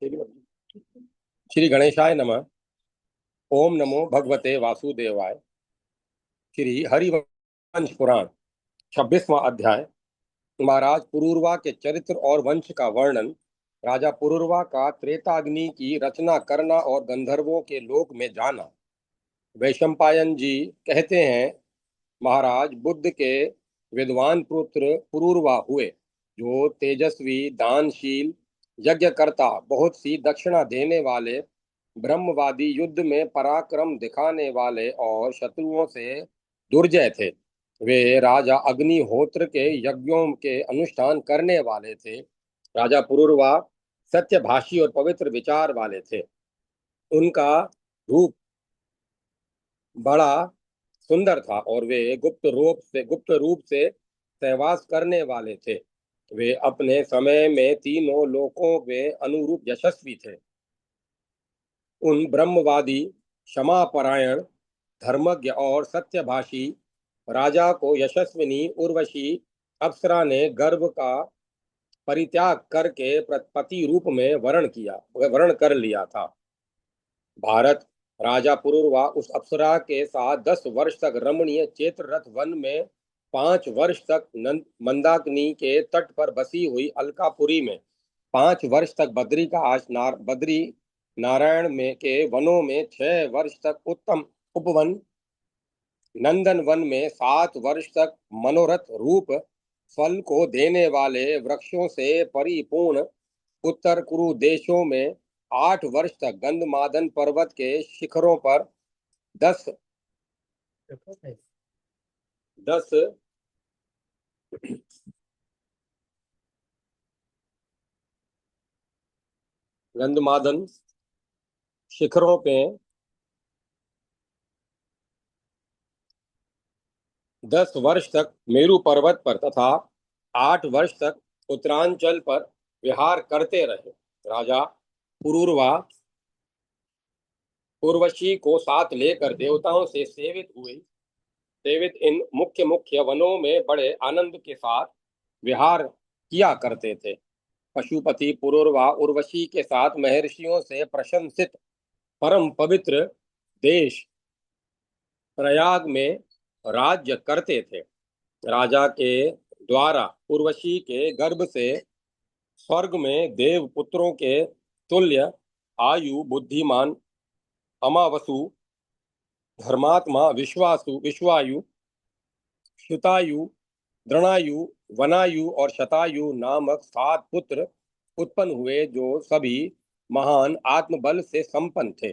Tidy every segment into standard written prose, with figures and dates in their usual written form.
श्री गणेशाय नमः। ओम नमो भगवते वासुदेवाय। श्री हरिवंश पुराण 26वां अध्याय। महाराज पुरूरवा के चरित्र और वंश का वर्णन। राजा पुरूरवा का त्रेताग्नि की रचना करना और गंधर्वों के लोक में जाना। वैशंपायन जी कहते हैं, महाराज बुद्ध के विद्वान पुत्र पुरूरवा हुए, जो तेजस्वी, दानशील, यज्ञकर्ता, बहुत सी दक्षिणा देने वाले, ब्रह्मवादी, युद्ध में पराक्रम दिखाने वाले और शत्रुओं से दुर्जय थे। वे राजा अग्निहोत्र के यज्ञों के अनुष्ठान करने वाले थे। राजा पुरूरवा सत्यभाषी और पवित्र विचार वाले थे। उनका रूप बड़ा सुंदर था और वे गुप्त रूप से सहवास करने वाले थे। वे अपने समय में तीनों लोकों में अनुरूप यशस्वी थे। उन ब्रह्मवादी, क्षमापरायण, धर्मज्ञ और सत्यभाषी राजा को यशस्विनी उर्वशी अप्सरा ने गर्भ का परित्याग करके पति रूप में वर्ण कर लिया था। भारत राजा पुरूरवा उस अप्सरा के साथ 10 वर्ष तक रमणीय चैत्ररथ वन में, 5 वर्ष तक मंदाकिनी के तट पर बसी हुई अलकापुरी में, 5 वर्ष तक बद्री नारायण में के वनों में, 6 वर्ष तक उत्तम उपवन नंदन वन में, 7 वर्ष तक मनोरथ रूप फल को देने वाले वृक्षों से परिपूर्ण उत्तर कुरु देशों में, 8 वर्ष तक गंधमादन पर्वत के शिखरों पर, 10 10 गंधमादन शिखरों पे 10 वर्ष तक मेरु पर्वत पर तथा 8 वर्ष तक उत्तरांचल पर विहार करते रहे। राजा पुरूरवा उर्वशी को साथ लेकर देवताओं से सेवित इन मुख्य मुख्य वनों में बड़े आनंद के साथ विहार किया करते थे। पशुपति पुरूरवा उर्वशी के साथ महर्षियों से प्रशंसित परम पवित्र देश प्रयाग में राज्य करते थे। राजा के द्वारा उर्वशी के गर्भ से स्वर्ग में देव पुत्रों के तुल्य आयु, बुद्धिमान, अमावसु, धर्मात्मा, विश्वायु, श्रुतायु, द्रोणायु, वनायु और शतायु नामक 7 पुत्र उत्पन्न हुए, जो सभी महान आत्मबल से संपन्न थे।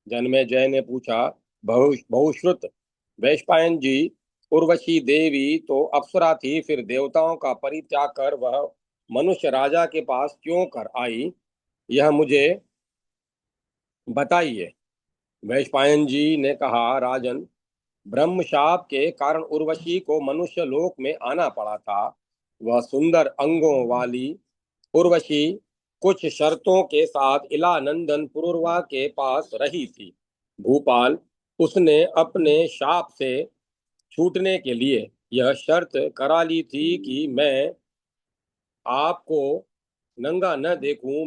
जन्मेजय ने पूछा, बहुश्रुत वैशंपायन जी, उर्वशी देवी तो अप्सरा थी, फिर देवताओं का परित्याग कर वह मनुष्य राजा के पास क्यों कर आई, यह मुझे बताइए। वैशंपायन जी ने कहा, राजन, ब्रह्मशाप के कारण उर्वशी को मनुष्य लोक में आना पड़ा था। वह सुंदर अंगों वाली उर्वशी कुछ शर्तों के साथ इलानंदन पुरूरवा के पास रही थी। भूपाल, उसने अपने शाप से छूटने के लिए यह शर्त करा ली थी कि मैं आपको नंगा न देखूं,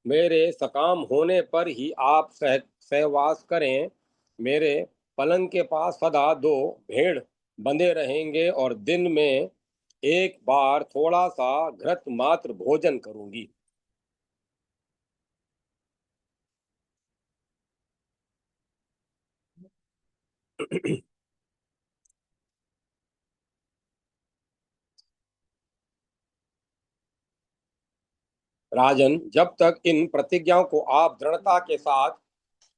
मेरे सकाम होने पर ही आप सहवास करें। मेरे पलंग के पास सदा 2 भेड़ बंधे रहेंगे और दिन में एक बार थोड़ा सा घृत मात्र भोजन करूंगी। राजन, जब तक इन प्रतिज्ञाओं को आप दृढ़ता के साथ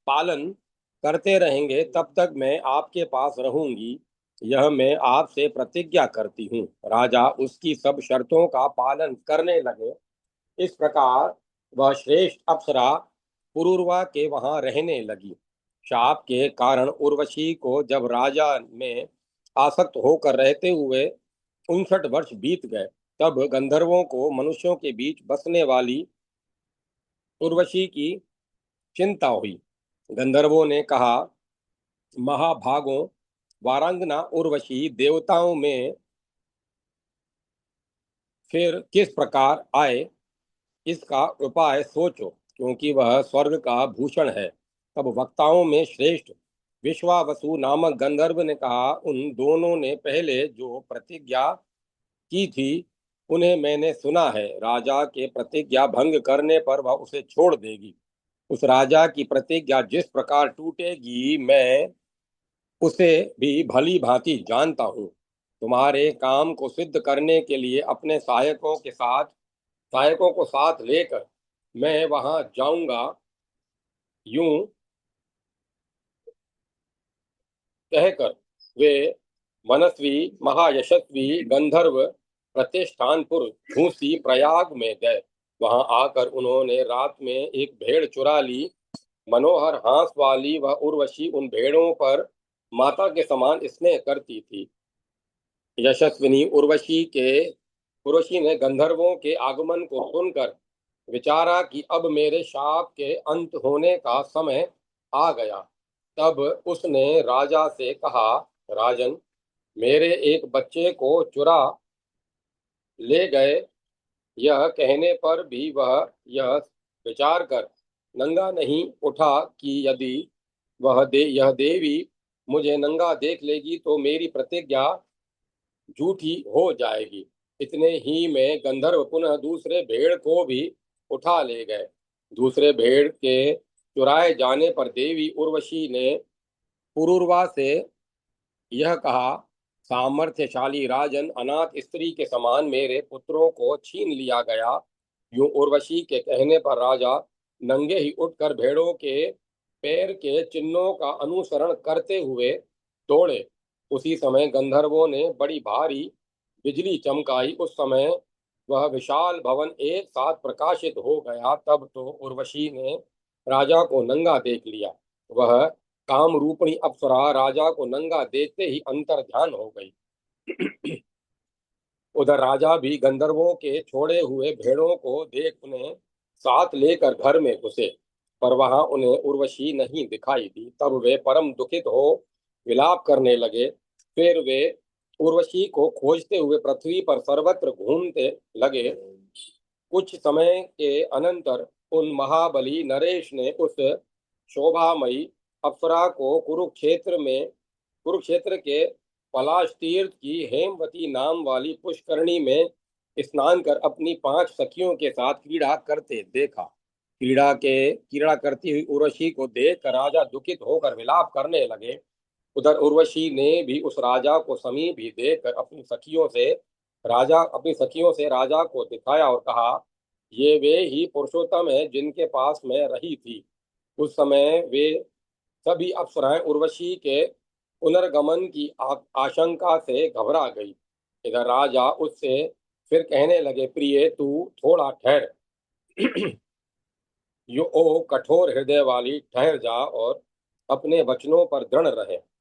पालन करते रहेंगे, तब तक मैं आपके पास रहूंगी। यह मैं आपसे प्रतिज्ञा करती हूँ। राजा उसकी सब शर्तों का पालन करने लगे। इस प्रकार वह श्रेष्ठ अप्सरा पुरूरवा के वहां रहने लगी। शाप के कारण उर्वशी को जब राजा में आसक्त होकर रहते हुए 59 वर्ष बीत गए, तब गंधर्वों को मनुष्यों के बीच बसने वाली उर्वशी की चिंता हुई। गंधर्वों ने कहा, महाभागों, वारांगना उर्वशी देवताओं में फिर किस प्रकार आए? इसका उपाय सोचो, क्योंकि वह स्वर्ग का भूषण है। तब वक्ताओं में श्रेष्ठ विश्वावसु नामक गंधर्व ने कहा, उन दोनों ने पहले जो प्रतिज्ञा की थी उन्हें मैंने सुना है। राजा के प्रतिज्ञा भंग करने पर वह उसे छोड़ देगी। उस राजा की प्रतिज्ञा जिस प्रकार टूटेगी मैं उसे भी भली भांति जानता हूँ। तुम्हारे काम को सिद्ध करने के लिए अपने सहायकों को साथ लेकर मैं वहां जाऊंगा। यूं कहकर वे मनस्वी महायशस्वी गंधर्व प्रतिष्ठानपुर झूसी प्रयाग में गए। वहां आकर उन्होंने रात में एक भेड़ चुरा ली। मनोहर हांस वाली वह उर्वशी उन भेड़ों पर माता के समान स्नेह करती थी। यशस्विनी उर्वशी ने गंधर्वों के आगमन को सुनकर विचारा कि अब मेरे शाप के अंत होने का समय आ गया। तब उसने राजा से कहा, राजन, मेरे एक बच्चे को चुरा ले गए। यह कहने पर भी वह यह विचार कर नंगा नहीं उठा कि यदि यह देवी मुझे नंगा देख लेगी तो मेरी प्रतिज्ञा झूठी हो जाएगी। इतने ही में गंधर्व पुनः दूसरे भेड़ को भी उठा ले गए। दूसरे भेड़ के चुराए जाने पर देवी उर्वशी ने पुरुरवा से यह कहा, सामर्थ्यशाली राजन, अनाथ स्त्री के समान मेरे पुत्रों को छीन लिया गया। यूं उर्वशी के कहने पर राजा नंगे ही उठकर भेड़ों के पैर के चिन्हों का अनुसरण करते हुए दौड़े। उसी समय गंधर्वों ने बड़ी भारी बिजली चमकाई। उस समय वह विशाल भवन एक साथ प्रकाशित हो गया। तब तो उर्वशी ने राजा को नंगा देख लिया। वह काम रूपणी अप्सरा राजा को नंगा देखते ही अंतर ध्यान हो गई। उधर राजा भी गंधर्वों के छोड़े हुए भेड़ों को देख उन्हें साथ लेकर घर में घुसे, पर वहां उन्हें उर्वशी नहीं दिखाई दी। तब वे परम दुखित हो विलाप करने लगे। फिर वे उर्वशी को खोजते हुए पृथ्वी पर सर्वत्र घूमते लगे। कुछ समय के अनंतर उन महाबली नरेश ने उस शोभामयी अप्सरा को कुरुक्षेत्र के पलाश तीर्थ की हेमवती नाम वाली पुष्करणी में स्नान कर अपनी 5 सखियों के साथ क्रीड़ा करते देखा। क्रीड़ा करती हुई उर्वशी को देख कर राजा दुखित होकर विलाप करने लगे। उधर उर्वशी ने भी उस राजा को समीप ही देखकर अपनी सखियों से राजा को दिखाया और कहा, ये वे ही पुरुषोत्तम है जिनके पास मैं रही थी। उस समय वे सभी अप्सराएं उर्वशी के पुनर्गमन की आशंका से घबरा गई। इधर राजा उससे फिर कहने लगे, प्रिय तू थोड़ा ठहर। यो ओ कठोर हृदय वाली, ठहर जा और अपने वचनों पर दृढ़ रहे।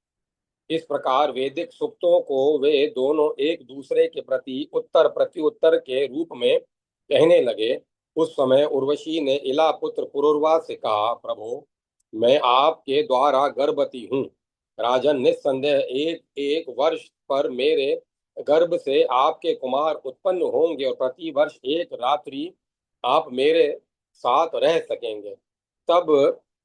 इस प्रकार वैदिक सूक्तों को वे दोनों एक दूसरे के प्रति उत्तर प्रत्युत्तर के रूप में कहने लगे। उस समय उर्वशी ने इला पुत्र पुरुरवा से कहा, प्रभु, मैं आपके द्वारा गर्भवती हूँ। राजन, निस्संदेह एक एक वर्ष पर मेरे गर्भ से आपके कुमार उत्पन्न होंगे और प्रति वर्ष एक रात्रि आप मेरे साथ रह सकेंगे। तब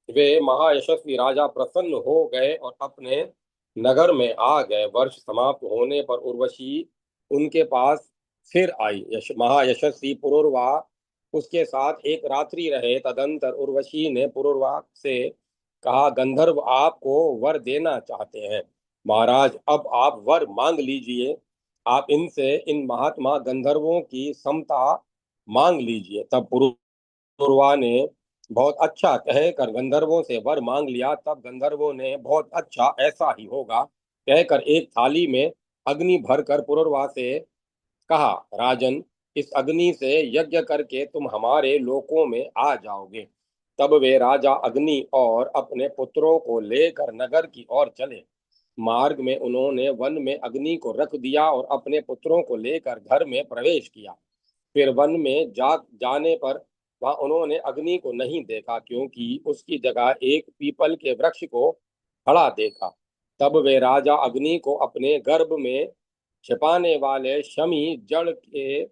वे महायशस्वी राजा प्रसन्न हो गए और अपने नगर में आ गए। वर्ष समाप्त होने पर उर्वशी उनके पास फिर आई। महायशस्वी पुरुरवा उसके साथ एक रात्रि रहे। तदंतर उर्वशी ने पुरुरवा से कहा, गंधर्व आपको वर देना चाहते हैं। महाराज, अब आप वर मांग लीजिए। आप इनसे इन महात्मा गंधर्वों की समता मांग लीजिए। तब पुरुरवा ने बहुत अच्छा कहकर गंधर्वों से वर मांग लिया। तब गंधर्वों ने बहुत अच्छा, ऐसा ही होगा कहकर एक थाली में अग्नि भरकर पुरुरवा से कहा, राजन, इस अग्नि से यज्ञ करके तुम हमारे लोकों में आ जाओगे। तब वे राजा अग्नि और अपने पुत्रों को लेकर नगर की ओर चले। मार्ग में उन्होंने वन में अग्नि को रख दिया और अपने पुत्रों को लेकर घर में प्रवेश किया। फिर वन में जाने पर वहां उन्होंने अग्नि को नहीं देखा, क्योंकि उसकी जगह एक पीपल के वृक्ष को खड़ा देखा। तब वे राजा अग्नि को अपने गर्भ में छिपाने वाले शमी जड़ के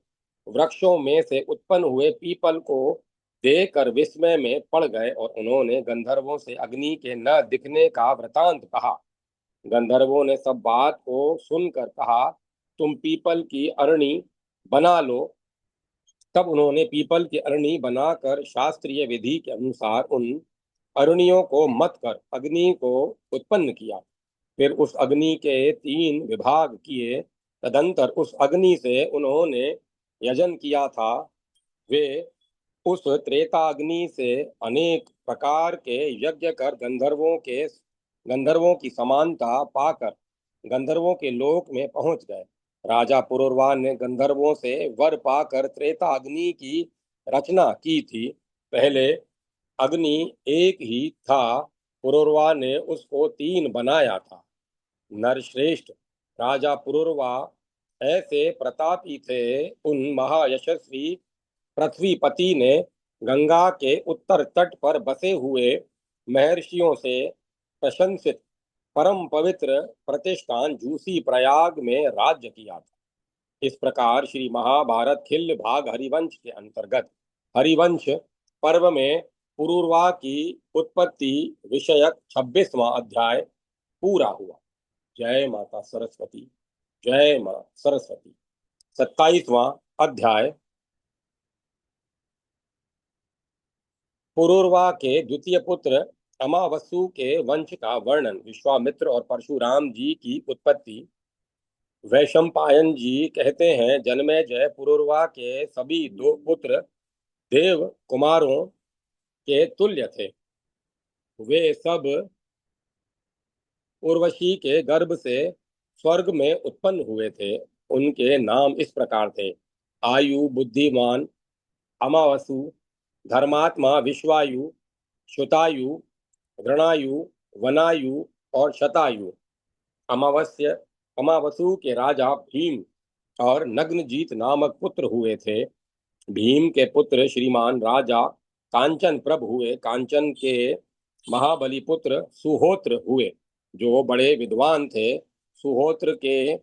वृक्षों में से उत्पन्न हुए पीपल को देखकर विस्मय में पड़ गए और उन्होंने गंधर्वों से अग्नि के न दिखने का वृतांत कहा। गंधर्वों ने सब बात को सुनकर कहा, तुम पीपल की अरणी बना लो। तब उन्होंने पीपल की अरणी बनाकर शास्त्रीय विधि के अनुसार उन अरनियों को मत कर अग्नि को उत्पन्न किया। फिर उस अग्नि के 3 विभाग किए। तदंतर उस अग्नि से उन्होंने यजन किया था। वे उस त्रेताग्नि से अनेक प्रकार के यज्ञ कर गंधर्वों की समानता पाकर गंधर्वों के लोक में पहुंच गए। राजा पुरुरवा ने गंधर्वों से वर पाकर त्रेताग्नि की रचना की थी। पहले अग्नि एक ही था, पुरुरवा ने उसको 3 बनाया था। नरश्रेष्ठ राजा पुरुरवा ऐसे प्रतापी थे। उन महायशस्वी पृथ्वीपति ने गंगा के उत्तर तट पर बसे हुए महर्षियों से प्रशंसित परम पवित्र प्रतिष्ठान जूसी प्रयाग में राज्य किया था। इस प्रकार श्री महाभारत खिल्य भाग हरिवंश के अंतर्गत हरिवंश पर्व में पुरूरवा की उत्पत्ति विषयक 26वां अध्याय पूरा हुआ। जय माता सरस्वती। जय मां सरस्वती। 27वां अध्याय पुरूरवा के द्वितीय पुत्र अमावस्यु के वंश का वर्णन। विश्वामित्र और परशुराम जी की उत्पत्ति। वैशंपायन जी कहते हैं, जन्मेजय पुरूरवा के सभी 2 पुत्र देव कुमारों के तुल्य थे। वे सब उर्वशी के गर्भ से स्वर्ग में उत्पन्न हुए थे। उनके नाम इस प्रकार थे: आयु बुद्धिमान अमावसु, धर्मात्मा विश्वायु, श्रुतायु, घृणायु, वनायु और शतायु। अमावसु के राजा भीम और नग्नजीत नामक पुत्र हुए थे। भीम के पुत्र श्रीमान राजा कांचन प्रभ हुए। कांचन के महाबली पुत्र सुहोत्र हुए, जो बड़े विद्वान थे। सुहोत्र के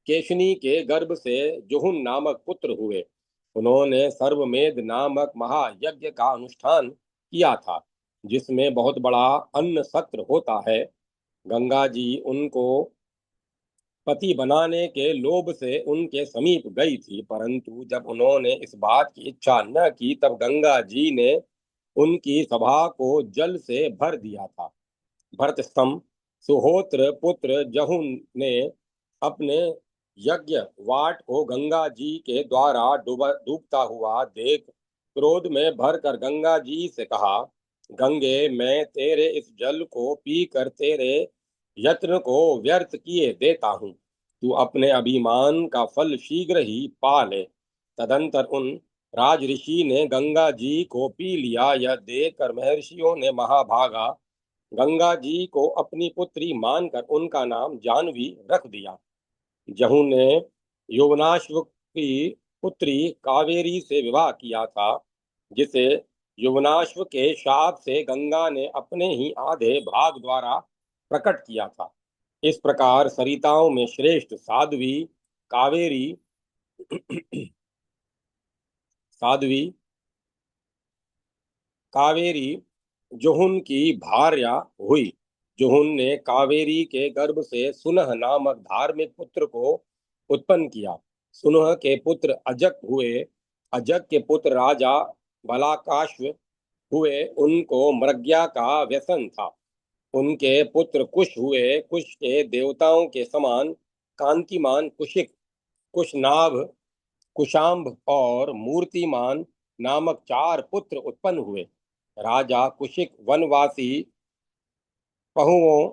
केशनी के गर्भ से जुहुन नामक पुत्र हुए। उन्होंने सर्वमेध नामक महायज्ञ का अनुष्ठान किया था, जिसमें बहुत बड़ा अन्न सत्र होता है। गंगा जी उनको पति बनाने के लोभ से उनके समीप गई थी, परंतु जब उन्होंने इस बात की इच्छा न की, तब गंगा जी ने उनकी सभा को जल से भर दिया था। भरतस्तंभ सुहोत्र पुत्र जहुन ने अपने यज्ञ वाट को गंगा जी के द्वारा डूबता हुआ देख क्रोध में भरकर गंगा जी से कहा, गंगे, मैं तेरे इस जल को पीकर तेरे यत्न को व्यर्थ किए देता हूँ। तू अपने अभिमान का फल शीघ्र ही पा ले। तदंतर उन राज ऋषि ने गंगा जी को पी लिया। यह देखकर महर्षियों ने महाभागा गंगा जी को अपनी पुत्री मानकर उनका नाम जानवी रख दिया। जहू ने युवनाश्व की पुत्री कावेरी से विवाह किया था, जिसे युवनाश्व के शाप से गंगा ने अपने ही आधे भाग द्वारा प्रकट किया था। इस प्रकार सरिताओं में श्रेष्ठ साध्वी कावेरी जुहुन की भार्या हुई। जुहुन ने कावेरी के गर्भ से सुनह नामक धार्मिक पुत्र को उत्पन्न किया। सुनह के पुत्र अजक हुए। अजक के पुत्र राजा बलाकाश्व हुए। उनको मृग्या का व्यसन था। उनके पुत्र कुश हुए। कुश के देवताओं के समान कांतिमान कुशिक, कुशनाभ, कुशाम्भ और मूर्तिमान नामक 4 पुत्र उत्पन्न हुए। राजा कुशिक वनवासी पहुओं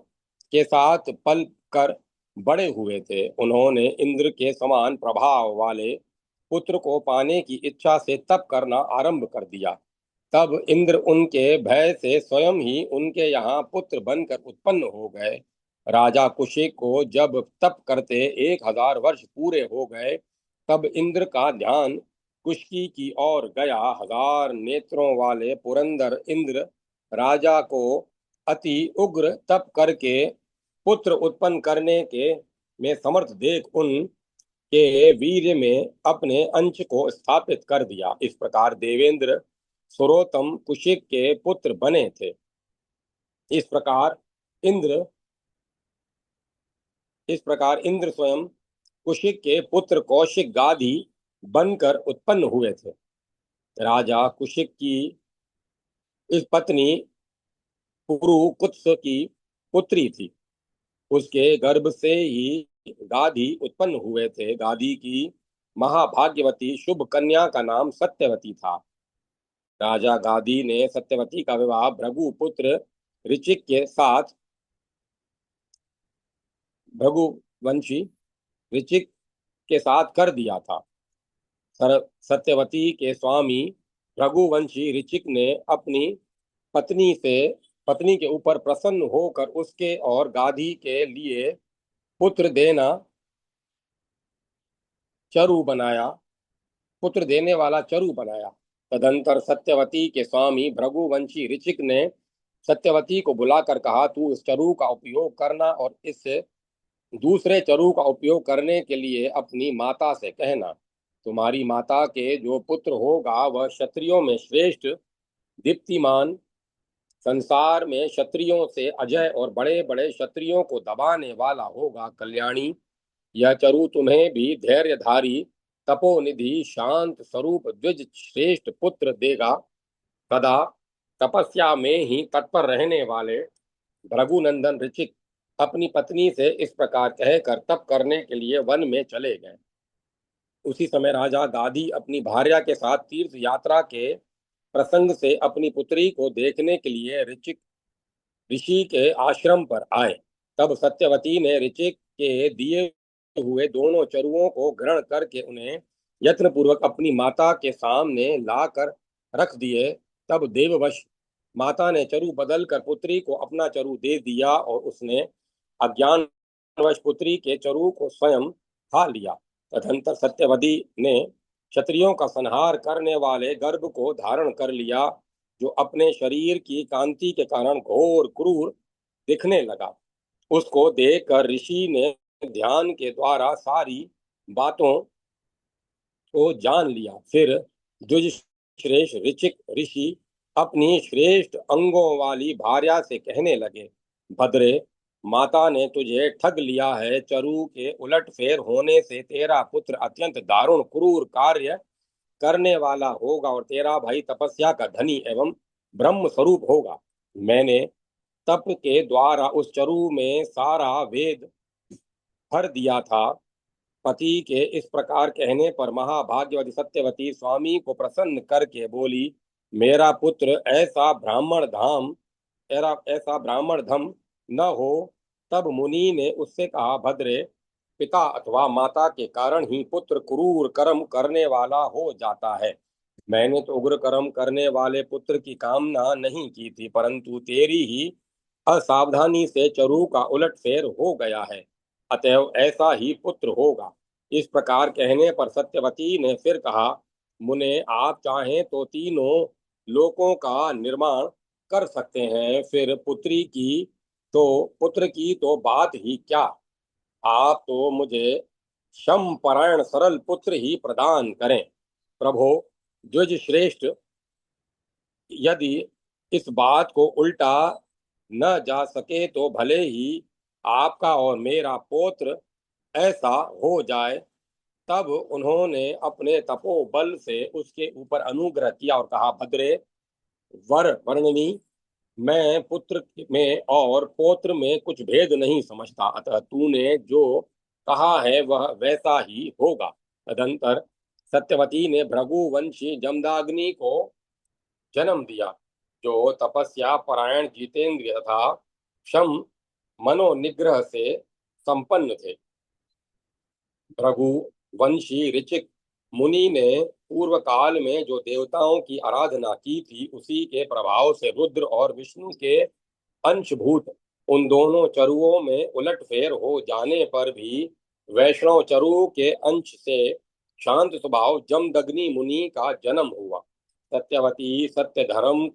के साथ पल कर बड़े हुए थे। उन्होंने इंद्र के समान प्रभाव वाले पुत्र को पाने की इच्छा से तप करना आरंभ कर दिया। तब इंद्र उनके भय से स्वयं ही उनके यहाँ पुत्र बनकर उत्पन्न हो गए। राजा कुशिक को जब तप करते 1000 वर्ष पूरे हो गए, तब इंद्र का ध्यान कुशकी की ओर गया। 1000 नेत्रों वाले पुरंदर इंद्र राजा को अति उग्र तप करके पुत्र उत्पन्न करने के में समर्थ देख उन के वीर्य में अपने अंश को स्थापित कर दिया। इस प्रकार देवेंद्र सर्वोत्तम कुशिक के पुत्र बने थे। इस प्रकार इंद्र स्वयं कुशिक के पुत्र कौशिक गाधी बनकर उत्पन्न हुए थे। राजा कुशिक की इस पत्नी पुरु कुत्स की पुत्री थी। उसके गर्भ से ही गाधी उत्पन्न हुए थे। गाधी की महाभाग्यवती शुभ कन्या का नाम सत्यवती था। राजा गाधी ने सत्यवती का विवाह भृगुपुत्र ऋचिक के साथ, भृगुवंशी ऋचिक के साथ कर दिया था। सत्यवती के स्वामी भृगुवंशी ऋचिक ने अपनी पत्नी के ऊपर प्रसन्न होकर उसके और गाधी के लिए पुत्र देने वाला चरु बनाया। तदंतर सत्यवती के स्वामी भृगुवंशी ऋचिक ने सत्यवती को बुलाकर कहा, तू इस चरु का उपयोग करना और इस दूसरे चरु का उपयोग करने के लिए अपनी माता से कहना। तुम्हारी माता के जो पुत्र होगा वह क्षत्रियों में श्रेष्ठ, दीप्तिमान, संसार में क्षत्रियों से अजय और बड़े बड़े क्षत्रियों को दबाने वाला होगा। कल्याणी, यह चरु तुम्हें भी धैर्यधारी, तपोनिधि, शांत स्वरूप द्विज श्रेष्ठ पुत्र देगा। सदा तपस्या में ही तत्पर रहने वाले भृगुनंदन ऋचिक अपनी पत्नी से इस प्रकार कहकर तप करने के लिए वन में चले गए। उसी समय राजा गाधी अपनी भार्या के साथ तीर्थ यात्रा के प्रसंग से अपनी पुत्री को देखने के लिए ऋषि के आश्रम पर आए। तब सत्यवती ने ऋचिक के दिए हुए दोनों चरुओं को ग्रहण करके उन्हें यत्न पूर्वक अपनी माता के सामने लाकर रख दिए। तब देववश माता ने चरु बदल कर पुत्री को अपना चरु दे दिया और उसने अज्ञानवश पुत्री के चरु को स्वयं खा लिया। तदंतर सत्यवती ने क्षत्रियों का संहार करने वाले गर्भ को धारण कर लिया, जो अपने शरीर की कांति के कारण घोर क्रूर दिखने लगा। उसको देखकर ऋषि ने ध्यान के द्वारा सारी बातों को जान लिया। फिर द्विज श्रेष्ठ ऋचिक ऋषि अपनी श्रेष्ठ अंगों वाली भार्या से कहने लगे, भद्रे, माता ने तुझे ठग लिया है। चरु के उलटफेर होने से तेरा पुत्र अत्यंत दारुण क्रूर कार्य करने वाला होगा और तेरा भाई तपस्या का धनी एवं ब्रह्म स्वरूप होगा। मैंने तप के द्वारा उस चरु में सारा वेद भर दिया था। पति के इस प्रकार कहने पर महाभाग्यवती सत्यवती स्वामी को प्रसन्न करके बोली, मेरा पुत्र ऐसा ब्राह्मण धम न हो। तब मुनि ने उससे कहा, भद्रे, पिता अथवा माता के कारण ही पुत्र क्रूर कर्म करने वाला हो जाता है। मैंने तो उग्र कर्म करने वाले पुत्र की कामना नहीं की थी, परंतु तेरी ही असावधानी से चरु का उलटफेर हो गया है, अतएव ऐसा ही पुत्र होगा। इस प्रकार कहने पर सत्यवती ने फिर कहा, मुने, आप चाहें तो तीनों लोकों का निर्माण कर सकते हैं, फिर पुत्र की तो बात ही क्या। आप तो मुझे शमपरायण सरल पुत्र ही प्रदान करें। प्रभो द्विज श्रेष्ठ, यदि इस बात को उल्टा न जा सके तो भले ही आपका और मेरा पौत्र ऐसा हो जाए। तब उन्होंने अपने तपोबल से उसके ऊपर अनुग्रह किया और कहा, भद्रे वर वर्णनी, मैं पुत्र में और पौत्र में कुछ भेद नहीं समझता, अतः तूने जो कहा है वह वैसा ही होगा। तदंतर सत्यवती ने भृगुवंशी जमदाग्नि को जन्म दिया, जो तपस्या परायण जितेंद्रिय तथा क्षम मनोनिग्रह से संपन्न थे। भृगुवंशी ऋचिक मुनि ने पूर्व काल में जो देवताओं की आराधना की थी, उसी के प्रभाव से रुद्र और विष्णु के अंशभूत उन दोनों चरुओं में उलटफेर हो जाने पर भी वैष्णव चरु के अंश से शांत स्वभाव जमदग्नि मुनि का जन्म हुआ। सत्यवती सत्य धर्म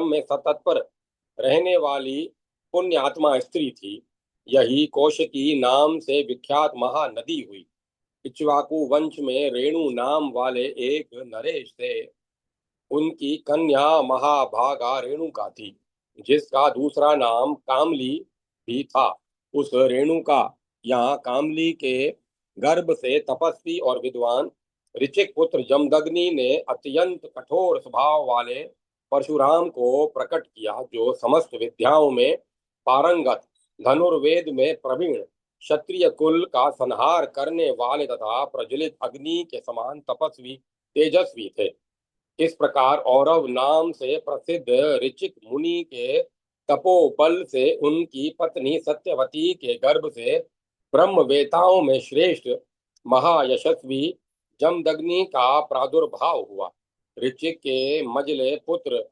में सतत्पर रहने वाली पुण्यात्मा स्त्री थी। यही कौशिकी नाम से विख्यात महानदी हुई। इक्ष्वाकु वंश में रेणु नाम वाले एक नरेश थे। उनकी कन्या महाभागा रेणुका थी, जिसका दूसरा नाम कामली भी था। उस रेणुका यहाँ कामली के गर्भ से तपस्वी और विद्वान ऋचिक पुत्र जमदग्नि ने अत्यंत कठोर स्वभाव वाले परशुराम को प्रकट किया, जो समस्त विद्याओं में पारंगत, धनुर्वेद में प्रवीण, क्षत्रिय कुल का संहार करने वाले तथा प्रज्वलित अग्नि के समान तपस्वी तेजस्वी थे। इस प्रकार औरव नाम से प्रसिद्ध ऋचिक मुनि के तपोबल से उनकी पत्नी सत्यवती के गर्भ से ब्रह्मवेताओं में श्रेष्ठ महायशस्वी जमदग्नि का प्रादुर्भाव हुआ। ऋचिक के मझले पुत्र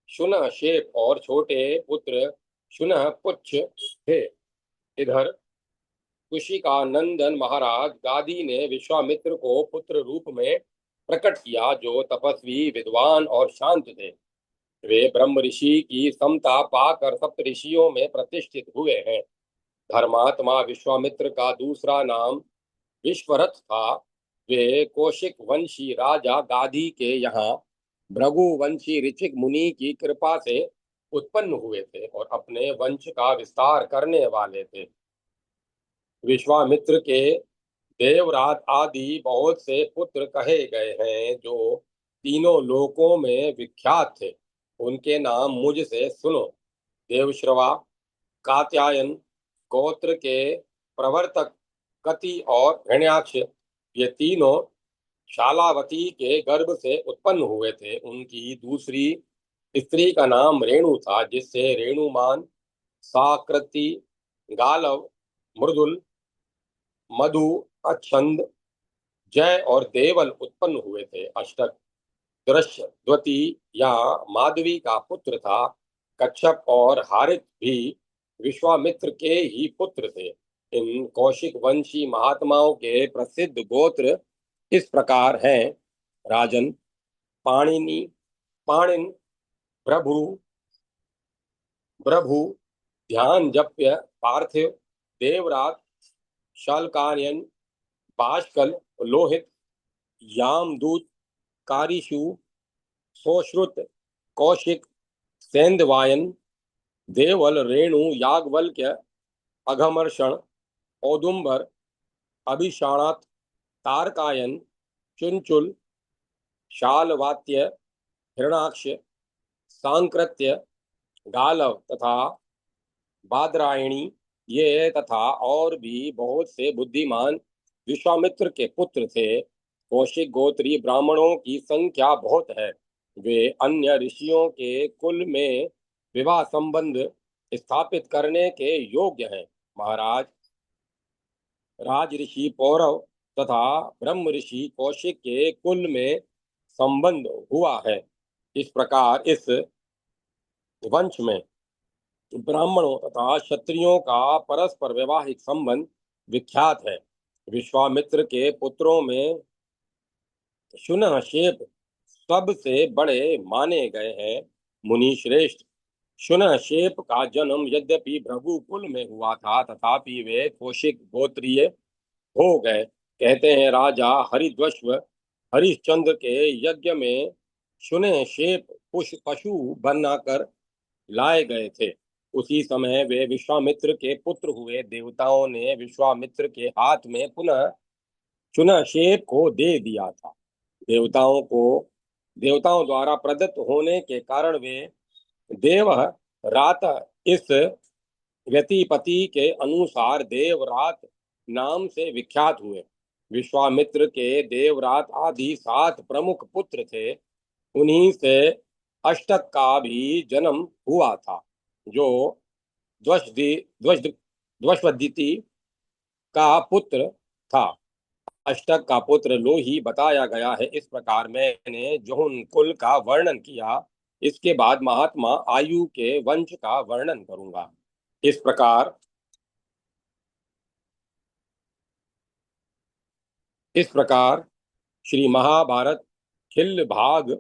शुनशेप और छोटे पुत्र शुनपुच्छ थे। इधर कुशिका नंदन महाराज गादी ने विश्वामित्र को पुत्र रूप में प्रकट किया, जो तपस्वी, विद्वान और शांत थे। वे ब्रह्म ऋषि की समता पाकर सप्त ऋषियों में प्रतिष्ठित हुए हैं। धर्मात्मा विश्वामित्र का दूसरा नाम विश्वरथ था। वे कौशिक वंशी राजा गादी के यहाँ भृगुवंशी ऋचिक मुनि की कृपा से उत्पन्न हुए थे और अपने वंश का विस्तार करने वाले थे। विश्वामित्र के देवरात आदि बहुत से पुत्र कहे गए हैं, जो तीनों लोकों में विख्यात थे। उनके नाम मुझसे सुनो। देवश्रवा, कात्यायन गोत्र के प्रवर्तक कति और हिरण्याक्ष, ये तीनों शालावती के गर्भ से उत्पन्न हुए थे। उनकी दूसरी स्त्री का नाम रेणु था, जिससे रेणुमान, साकृति, गालव, मृदुल, मधु, अच्छंद, जय और देवल उत्पन्न हुए थे। अष्टक दृश्यद्वती या माधवी का पुत्र था। कच्छप और हारित भी विश्वामित्र के ही पुत्र थे। इन कौशिक वंशी महात्माओं के प्रसिद्ध गोत्र इस प्रकार हैं: राजन, पाणिनि, पाणिन, प्रभु, प्रभु, ध्यान जप्य, पार्थिव, देवरात, शालकार्यन, बाष्कल, लोहित, यामदूत, कारिशु, सोश्रुत, कौशिक, सेंधवायन, देवल, रेणु, याज्ञवल्क्य, अघमर्षण, औदुंबर, अभिषाणात, तारकायन, चुंचुल, शालवात्य, हिरणाक्ष, सांकृत्य, गालव तथा बादरायणी, ये तथा और भी बहुत से बुद्धिमान विश्वामित्र के पुत्र थे। कौशिक गोत्री ब्राह्मणों की संख्या बहुत है। वे अन्य ऋषियों के कुल में विवाह संबंध स्थापित करने के योग्य हैं। महाराज, राज ऋषि पौरव तथा ब्रह्म ऋषि कौशिक के कुल में संबंध हुआ है। इस प्रकार इस वंश में ब्राह्मणों तथा क्षत्रियों का परस्पर वैवाहिक संबंध विख्यात है। विश्वामित्र के पुत्रों में शुनशेप सबसे बड़े माने गए हैं। मुनि श्रेष्ठ शुनशेप का जन्म यद्यपि भृगुकुल में हुआ था, तथापि वे कौशिक गोत्रीय हो गए। कहते हैं, राजा हरिद्वश्व हरिश्चंद्र के यज्ञ में शुनशेप पशु बनाकर लाए गए थे। उसी समय वे विश्वामित्र के पुत्र हुए। देवताओं ने विश्वामित्र के हाथ में पुनः शुनशेप को दे दिया था। देवताओं द्वारा प्रदत्त होने के कारण वे देव रात, इस व्यतिपति के अनुसार देवरात नाम से विख्यात हुए। विश्वामित्र के देवरात आदि 7 प्रमुख पुत्र थे। उन्हीं से अष्टक का भी जन्म हुआ था, जो ध्वजवती का पुत्र था। अष्टक का पुत्र लोही बताया गया है। इस प्रकार मैंने जोहन कुल का वर्णन किया। इसके बाद महात्मा आयु के वंश का वर्णन करूंगा। इस प्रकार श्री महाभारत खिल भाग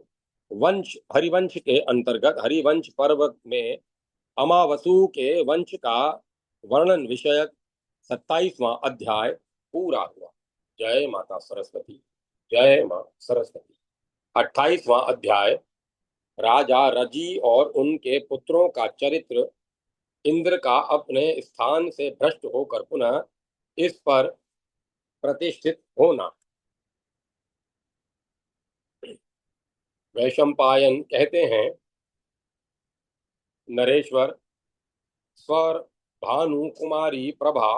वंश हरिवंश के अंतर्गत हरिवंश पर्व में अमावसु के वंश का वर्णन विषयक 27वां अध्याय पूरा हुआ। जय माता सरस्वती। जय मां सरस्वती। 28वां अध्याय राजा रजी और उनके पुत्रों का चरित्र। इंद्र का अपने स्थान से भ्रष्ट होकर पुनः इस पर प्रतिष्ठित होना। वैशंपायन कहते हैं, नरेश्वर स्वर भानु कुमारी प्रभा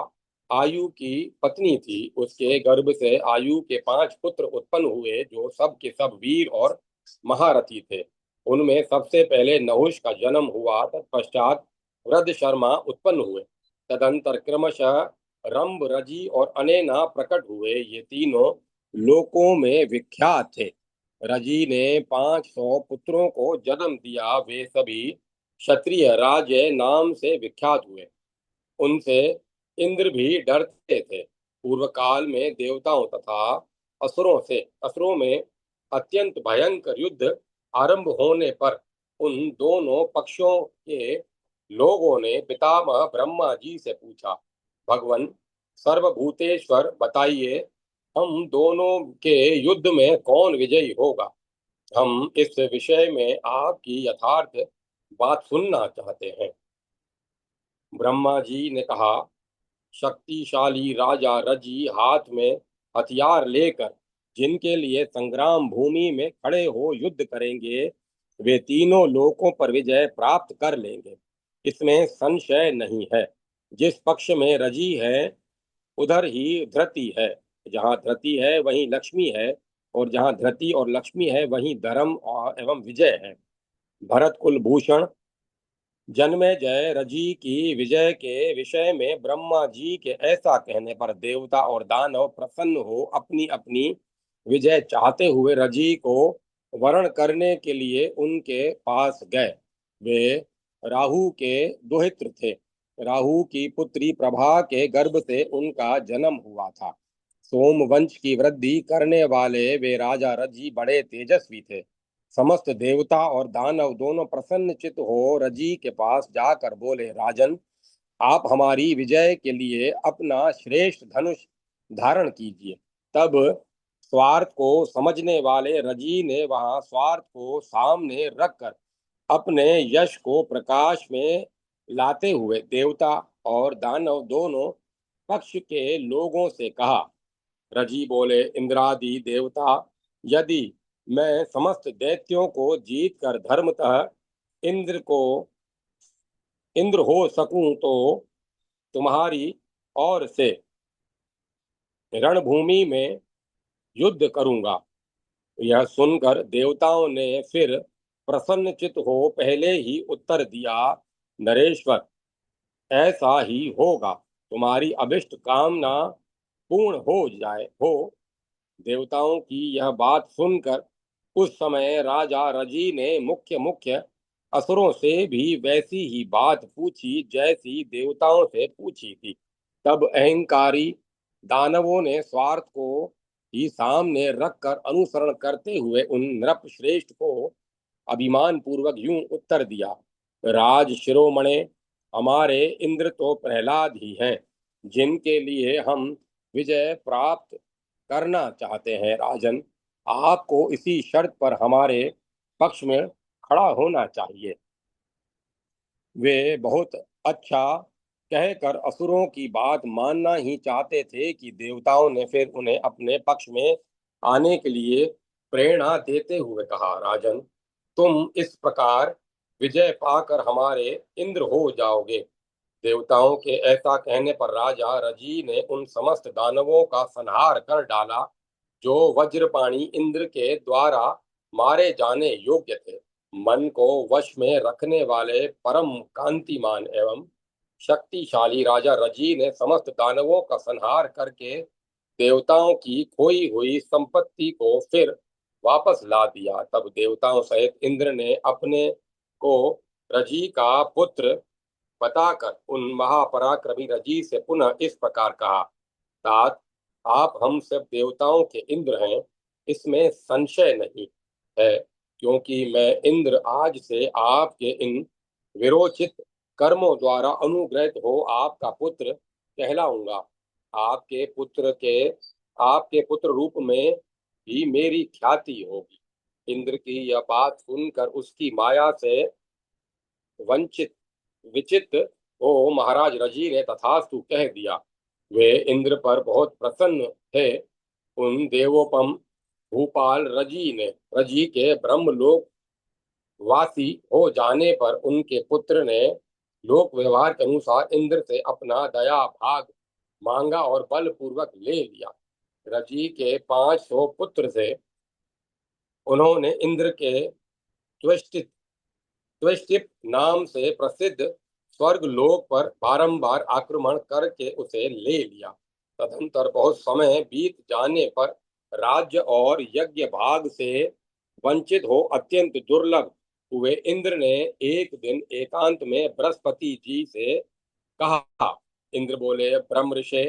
आयु की पत्नी थी। उसके गर्भ से आयु के 5 पुत्र उत्पन्न हुए, जो सब के सब वीर और महारथी थे। उनमें सबसे पहले नहुष का जन्म हुआ, तत्पश्चात वृद्ध शर्मा उत्पन्न हुए। तदंतर क्रमशः रंभ, रजी और अनेना प्रकट हुए। ये तीनों लोकों में विख्यात थे। रजी ने 500 पुत्रों को जन्म दिया। वे सभी क्षत्रिय राजे नाम से विख्यात हुए। उनसे इंद्र भी डरते थे। पूर्व काल में देवताओं तथा असुरों में अत्यंत भयंकर युद्ध आरंभ होने पर उन दोनों पक्षों के लोगों ने पितामह ब्रह्मा जी से पूछा, भगवान सर्वभूतेश्वर, बताइए हम दोनों के युद्ध में कौन विजयी होगा। हम इस विषय में आपकी यथार्थ बात सुनना चाहते हैं। ब्रह्मा जी ने कहा, शक्तिशाली राजा रजी हाथ में हथियार लेकर जिनके लिए संग्राम भूमि में खड़े हो युद्ध करेंगे, वे तीनों लोकों पर विजय प्राप्त कर लेंगे, इसमें संशय नहीं है। जिस पक्ष में रजी है उधर ही धृति है। जहाँ धृति है वहीं लक्ष्मी है, और जहाँ धृति और लक्ष्मी है वहीं धर्म और एवं विजय है। भरत कुल भूषण जन्मेजय रजी की विजय के विषय में ब्रह्मा जी के ऐसा कहने पर देवता और दानव प्रसन्न हो अपनी अपनी विजय चाहते हुए रजी को वरण करने के लिए उनके पास गए। वे राहु के दुहित्र थे। राहु की पुत्री प्रभा के गर्भ से उनका जन्म हुआ था। सोम वंश की वृद्धि करने वाले वे राजा रजी बड़े तेजस्वी थे। समस्त देवता और दानव दोनों प्रसन्नचित हो रजी के पास जाकर बोले, राजन, आप हमारी विजय के लिए अपना श्रेष्ठ धनुष धारण कीजिए। तब स्वार्थ को समझने वाले रजी ने वहां स्वार्थ को सामने रखकर अपने यश को प्रकाश में लाते हुए देवता और दानव दोनों पक्ष के लोगों से कहा। रजी बोले, इंद्रादि देवता, यदि मैं समस्त दैत्यों को जीत कर धर्मतः इंद्र को इंद्र हो सकूं तो तुम्हारी ओर से रणभूमि में युद्ध करूंगा। यह सुनकर देवताओं ने फिर प्रसन्नचित हो पहले ही उत्तर दिया, नरेश्वर, ऐसा ही होगा। तुम्हारी अभिष्ट कामना पूर्ण हो। देवताओं की यह बात सुनकर उस समय राजा रजी ने मुख्य मुख्य असुरों से भी वैसी ही बात पूछी जैसी देवताओं से पूछी थी। तब अहंकारी दानवों ने स्वार्थ को ही सामने रखकर अनुसरण करते हुए उन नृप श्रेष्ठ को अभिमान पूर्वक यूं उत्तर दिया, राज शिरोमणे, हमारे इंद्र तो प्रहलाद ही हैं, जिनके लिए हम विजय प्राप्त करना चाहते हैं। राजन, आपको इसी शर्त पर हमारे पक्ष में खड़ा होना चाहिए। वे बहुत अच्छा कहकर असुरों की बात मानना ही चाहते थे कि देवताओं ने फिर उन्हें अपने पक्ष में आने के लिए प्रेरणा देते हुए कहा, राजन, तुम इस प्रकार विजय पाकर हमारे इंद्र हो जाओगे। देवताओं के ऐसा कहने पर राजा रजी ने उन समस्त दानवों का संहार कर डाला जो वज्रपाणी इंद्र के द्वारा मारे जाने योग्य थे। मन को वश में रखने वाले परम कांतिमान एवं शक्तिशाली राजा रजी ने समस्त दानवों का संहार करके देवताओं की खोई हुई संपत्ति को फिर वापस ला दिया। तब देवताओं सहित इंद्र ने अपने को रजी का पुत्र बताकर उन महापराक्रमी रजी से पुनः इस प्रकार कहा, तात, आप हम सब देवताओं के इंद्र हैं, इसमें संशय नहीं है, क्योंकि मैं इंद्र आज से आपके इन विरोचित कर्मों द्वारा अनुग्रहित हो आपका पुत्र कहलाऊंगा। आपके पुत्र के आपके पुत्र रूप में भी मेरी ख्याति होगी। इंद्र की यह बात सुनकर उसकी माया से वंचित विचित हो महाराज रजी ने तथास्तु कह दिया। वे इंद्र पर बहुत प्रसन्न थे। उन देवोपम भूपाल रजी के ब्रह्मलोक वासी हो जाने पर उनके पुत्र ने लोक व्यवहार के अनुसार इंद्र से अपना दया भाग मांगा और बलपूर्वक ले लिया। रजी के 500 पुत्र से उन्होंने इंद्र के त्वष्टित त्वष्टिप नाम से प्रसिद्ध स्वर्ग लोक पर बारंबार आक्रमण करके उसे ले लिया। तदंतर बहुत समय बीत जाने पर राज्य और यज्ञ भाग से वंचित हो अत्यंत दुर्लभ हुए इंद्र ने एक दिन एकांत में बृहस्पति जी से कहा। इंद्र बोले, ब्रह्म ऋषि,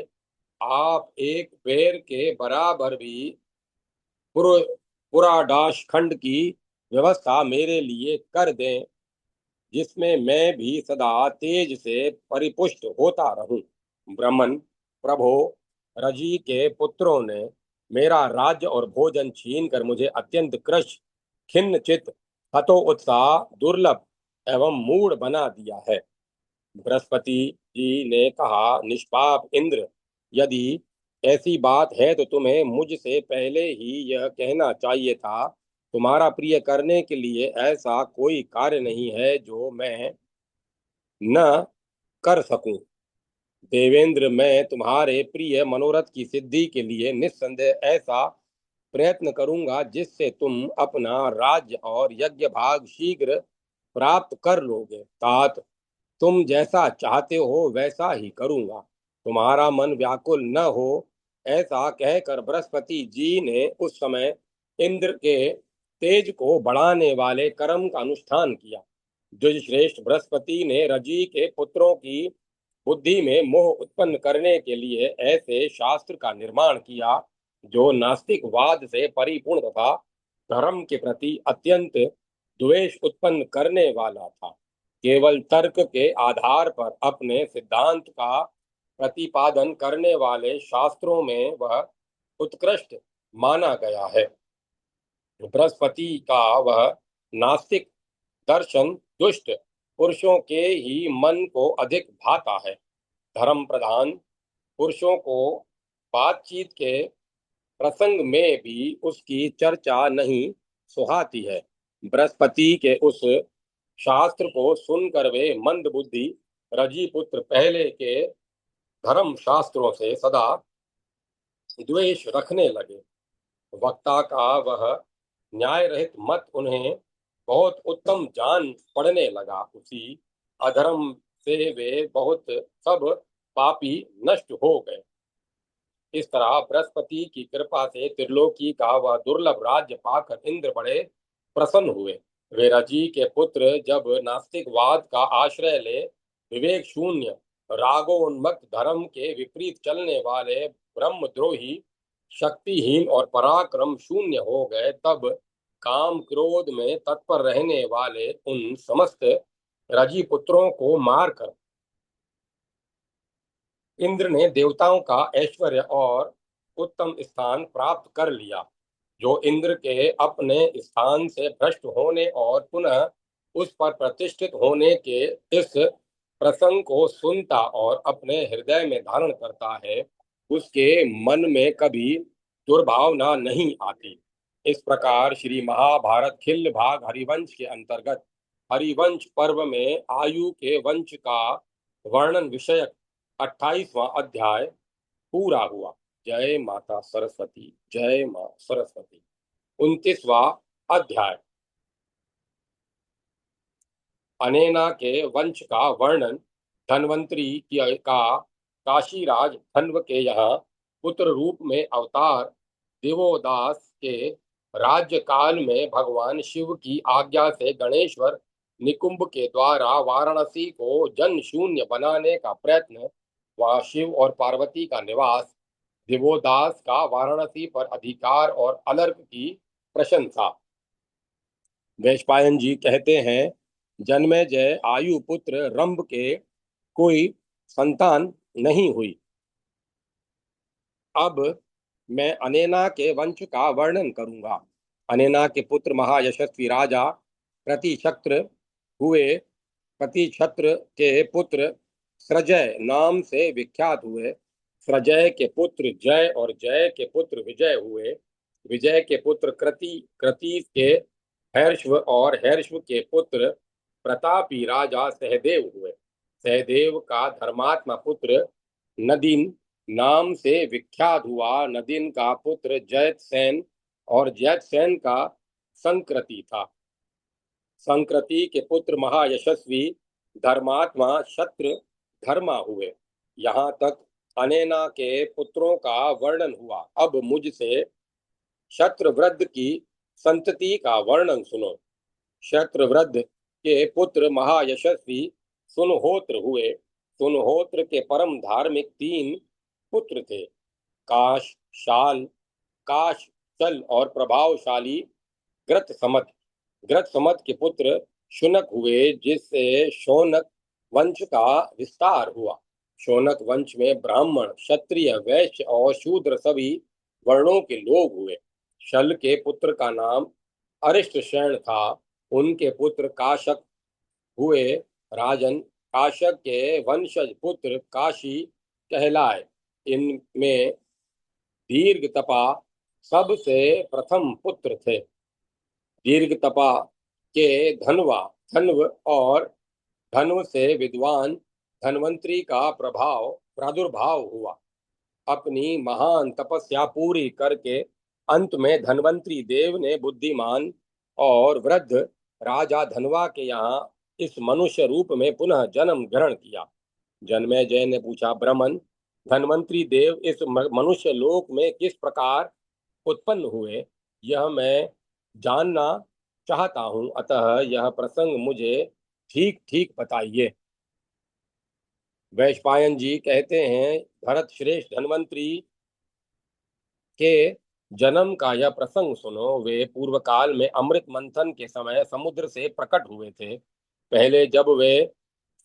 आप एक पैर के बराबर भी पुराडाश खंड की व्यवस्था मेरे लिए कर दें, जिसमें मैं भी सदा तेज से परिपुष्ट होता रहूं। ब्रह्मन प्रभो, रजी के पुत्रों ने मेरा राज्य और भोजन छीन कर मुझे अत्यंत कृश खिन्न चित्त हतो उत्साह दुर्लभ एवं मूढ़ बना दिया है। बृहस्पति जी ने कहा, निष्पाप इंद्र, यदि ऐसी बात है तो तुम्हें मुझसे पहले ही यह कहना चाहिए था। तुम्हारा प्रिय करने के लिए ऐसा कोई कार्य नहीं है जो मैं न कर सकूं। देवेंद्र, मैं तुम्हारे प्रिय मनोरथ की सिद्धि के लिए निस्संदेह ऐसा प्रयत्न करूंगा जिससे तुम अपना राज्य और यज्ञ भाग शीघ्र प्राप्त कर लोगे। तात, तुम जैसा चाहते हो वैसा ही करूंगा। तुम्हारा मन व्याकुल न हो। ऐसा कहकर बृहस्पति जी ने उस समय इंद्र के तेज को बढ़ाने वाले कर्म का अनुष्ठान किया। द्विजश्रेष्ठ बृहस्पति ने रजी के पुत्रों की बुद्धि में मोह उत्पन्न करने के लिए ऐसे शास्त्र का निर्माण किया जो नास्तिकवाद से परिपूर्ण तथा धर्म के प्रति अत्यंत द्वेष उत्पन्न करने वाला था। केवल तर्क के आधार पर अपने सिद्धांत का प्रतिपादन करने वाले शास्त्रों में वह उत्कृष्ट माना गया है। बृहस्पति का वह नास्तिक दर्शन दुष्ट पुरुषों के ही मन को अधिक भाता है। धर्म प्रधान पुरुषों को बातचीत के प्रसंग में भी उसकी चर्चा नहीं सुहाती है। बृहस्पति के उस शास्त्र को सुनकर वे मंद बुद्धि रजी पुत्र पहले के धर्म शास्त्रों से सदा द्वेष रखने लगे। वक्ता का वह न्याय रहित मत उन्हें बहुत उत्तम जान पड़ने लगा। उसी अधर्म से वे बहुत सब पापी नष्ट हो गए। इस तरह बृहस्पति की कृपा से त्रिलोकी का वह दुर्लभ राज्य पाकर इंद्र बड़े प्रसन्न हुए। वे रजी के पुत्र जब नास्तिकवाद का आश्रय ले विवेक शून्य रागोन्मत्त धर्म के विपरीत चलने वाले ब्रह्मद्रोही शक्तिहीन और पराक्रम शून्य हो गए, तब काम क्रोध में तत्पर रहने वाले उन समस्त रजी पुत्रों को मारकर इंद्र ने देवताओं का ऐश्वर्य और उत्तम स्थान प्राप्त कर लिया। जो इंद्र के अपने स्थान से भ्रष्ट होने और पुनः उस पर प्रतिष्ठित होने के इस प्रसंग को सुनता और अपने हृदय में धारण करता है, उसके मन में कभी दुर्भावना नहीं आती। इस प्रकार श्री महाभारत खिल्य भाग हरिवंश के अंतर्गत हरिवंश पर्व में आयु के वंश का वर्णन विषयक 28वां अध्याय पूरा हुआ। जय माता सरस्वती, जय मां सरस्वती। 29वां अध्याय अनेना के वंश का वर्णन। धन्वंतरी का काशीराज धन्व के यहाँ पुत्र रूप में अवतार देवोदास के राज्य काल में भगवान शिव की आज्ञा से गणेश्वर निकुंभ के द्वारा वाराणसी को जन शून्य बनाने का प्रयत्न, वहाँ शिव और पार्वती का निवास, देवोदास का वाराणसी पर अधिकार और अलर्क की प्रशंसा। वैशंपायन जी कहते हैं, जन्मेजय आयु पुत्र रंभ के कोई संतान नहीं हुई। अब मैं अनेना के वंश का वर्णन करूंगा। अनेना के पुत्र महायशस्वी राजा प्रतिशत्र हुए। प्रतिशत्र के पुत्र सृजय नाम से विख्यात हुए। सृजय के पुत्र जय और जय के पुत्र विजय हुए। विजय के पुत्र कृति, कृति के हर्षव और हर्षव के पुत्र प्रतापी राजा सहदेव हुए। सहदेव का धर्मात्मा पुत्र नदीन नाम से विख्यात हुआ। नदीन का पुत्र जयतसेन और जयतसेन का संकृति था। संकृति के पुत्र महायशस्वी धर्मात्मा शत्र धर्मा हुए। यहाँ तक अनेना के पुत्रों का वर्णन हुआ। अब मुझसे शत्रवृद्ध की संतति का वर्णन सुनो। शत्रवृद्ध के पुत्र महायशस्वी सुनहोत्र हुए। सुनहोत्र के परम धार्मिक 3 पुत्र थे, काश, शाल, काश चल और प्रभावशाली ग्रतसमत। ग्रतसमत के पुत्र शुनक हुए, जिससे शौनक वंश का विस्तार हुआ। शौनक वंश में ब्राह्मण, क्षत्रिय, वैश्य और शूद्र सभी वर्णों के लोग हुए। शल के पुत्र का नाम अरिष्टसेन था। उनके पुत्र काशक हुए। राजन, काशक के वंशज पुत्र काशी कहलाए। इनमें दीर्घतपा सबसे प्रथम पुत्र थे। दीर्घतपा के धन्व और धन्व से विद्वान धन्वंतरी का प्रादुर्भाव हुआ। अपनी महान तपस्या पूरी करके अंत में धन्वंतरी देव ने बुद्धिमान और वृद्ध राजा धनवा के यहाँ इस मनुष्य रूप में पुनः जन्म ग्रहण किया। जन्मेजय ने पूछा, ब्रह्मन, धन्वंतरी देव इस मनुष्य लोक में किस प्रकार उत्पन्न हुए, यह मैं जानना चाहता हूं। अतः यह प्रसंग मुझे ठीक ठीक बताइए। वैशंपायन जी कहते हैं, भरत श्रेष्ठ, धन्वंतरी के जन्म का यह प्रसंग सुनो। वे पूर्व काल में अमृत मंथन के समय समुद्र से प्रकट हुए थे। पहले जब वे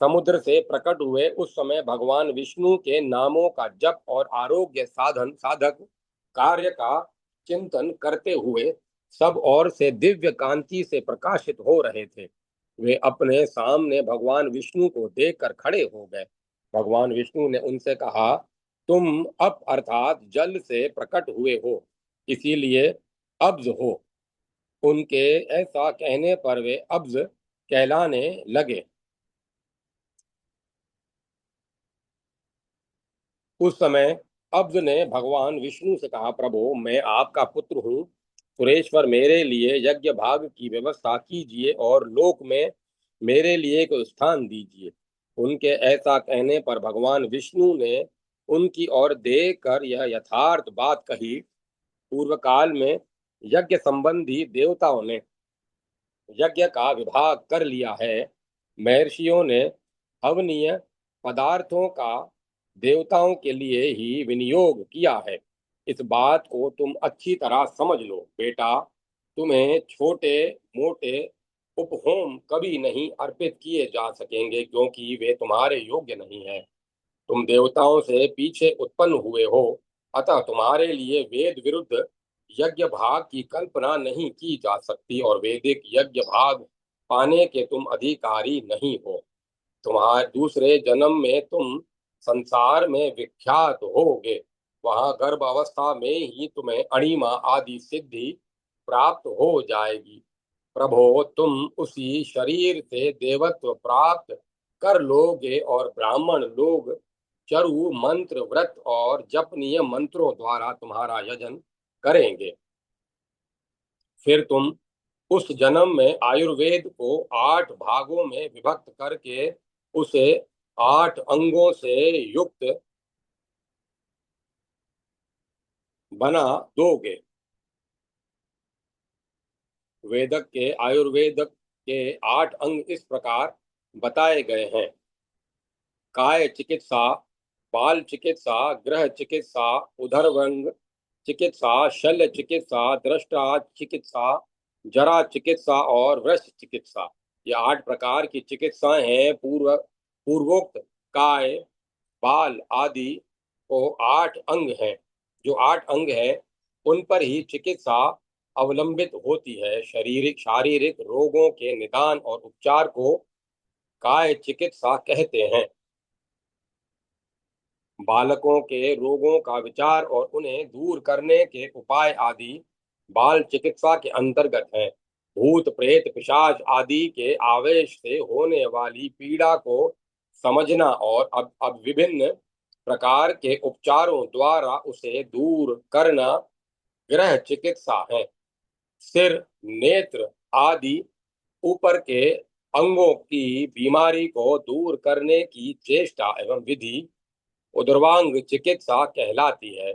समुद्र से प्रकट हुए, उस समय भगवान विष्णु के नामों का जप और आरोग्य साधक कार्य का चिंतन करते हुए सब ओर से दिव्य कांति से प्रकाशित हो रहे थे। वे अपने सामने भगवान विष्णु को देखकर खड़े हो गए। भगवान विष्णु ने उनसे कहा, तुम अप अर्थात जल से प्रकट हुए हो, इसीलिए अब्ज हो। उनके ऐसा कहने पर वे अब्ज कहलाने लगे। उस समय अब्ज ने भगवान विष्णु से कहा, प्रभु, मैं आपका पुत्र हूँ। सुरेश्वर, मेरे लिए यज्ञ भाग की व्यवस्था कीजिए और लोक में मेरे लिए एक स्थान दीजिए। उनके ऐसा कहने पर भगवान विष्णु ने उनकी ओर देख कर यह यथार्थ बात कही। पूर्व काल में यज्ञ संबंधी देवताओं ने यज्ञ का विभाग कर लिया है। महर्षियों ने हवनीय पदार्थों का देवताओं के लिए ही विनियोग किया है। इस बात को तुम अच्छी तरह समझ लो। बेटा, तुम्हें छोटे मोटे उपहोम कभी नहीं अर्पित किए जा सकेंगे, क्योंकि वे तुम्हारे योग्य नहीं है। तुम देवताओं से पीछे उत्पन्न हुए हो, अतः तुम्हारे लिए वेद विरुद्ध यज्ञ भाग की कल्पना नहीं की जा सकती और वैदिक यज्ञ भाग पाने के तुम अधिकारी नहीं हो। तुम्हारे दूसरे जन्म में तुम संसार में विख्यात होगे। वहां गर्भ अवस्था में ही तुम्हें अणिमा आदि सिद्धि प्राप्त हो जाएगी। प्रभो, तुम उसी शरीर से देवत्व प्राप्त कर लोगे और ब्राह्मण लोग चरु मंत्र, व्रत और जपनीय मंत्रों द्वारा तुम्हारा यजन करेंगे। फिर तुम उस जन्म में आयुर्वेद को 8 भागों में विभक्त करके उसे 8 अंगों से युक्त बना दोगे। वेदक के आयुर्वेदक के 8 अंग इस प्रकार बताए गए हैं। काय चिकित्सा, बाल चिकित्सा, गृह चिकित्सा, उदरवंग चिकित्सा, शल्य चिकित्सा, दृष्टा चिकित्सा, जरा चिकित्सा और वृष चिकित्सा। ये 8 प्रकार की चिकित्साएं हैं। पूर्वोक्त काय, बाल आदि को 8 अंग हैं। जो 8 अंग हैं उन पर ही चिकित्सा अवलंबित होती है। शारीरिक रोगों के निदान और उपचार को काय चिकित्सा कहते हैं। बालकों के रोगों का विचार और उन्हें दूर करने के उपाय आदि बाल चिकित्सा के अंतर्गत हैं। भूत प्रेत पिशाच आदि के आवेश से होने वाली पीड़ा को समझना और अब विभिन्न प्रकार के उपचारों द्वारा उसे दूर करना गृह चिकित्सा है। सिर, नेत्र आदि ऊपर के अंगों की बीमारी को दूर करने की चेष्टा एवं विधि उदरवांग चिकित्सा कहलाती है।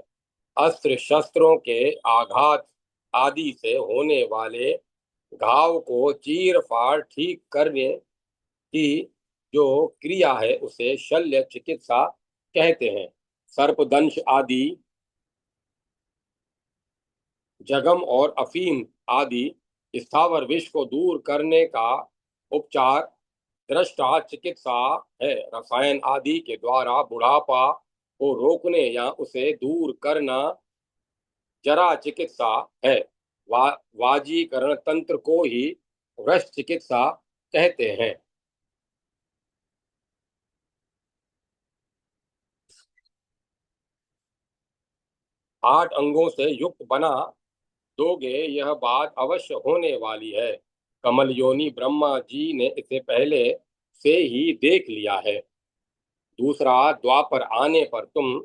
अस्त्र शस्त्रों के आघात आदि से होने वाले घाव को चीर फाड़ ठीक करने की जो क्रिया है उसे शल्य चिकित्सा कहते हैं। सर्पदंश आदि, जगम और अफीम आदि स्थावर विष को दूर करने का उपचार दृष्टा चिकित्सा है। रसायन आदि के द्वारा बुढ़ापा को रोकने या उसे दूर करना जरा चिकित्सा है। वाजीकरण तंत्र को ही वृष चिकित्सा कहते हैं। 8 अंगों से युक्त बना दोगे, यह बात अवश्य होने वाली है। कमल योनि ब्रह्मा जी ने इसे पहले से ही देख लिया है। दूसरा, द्वापर आने पर तुम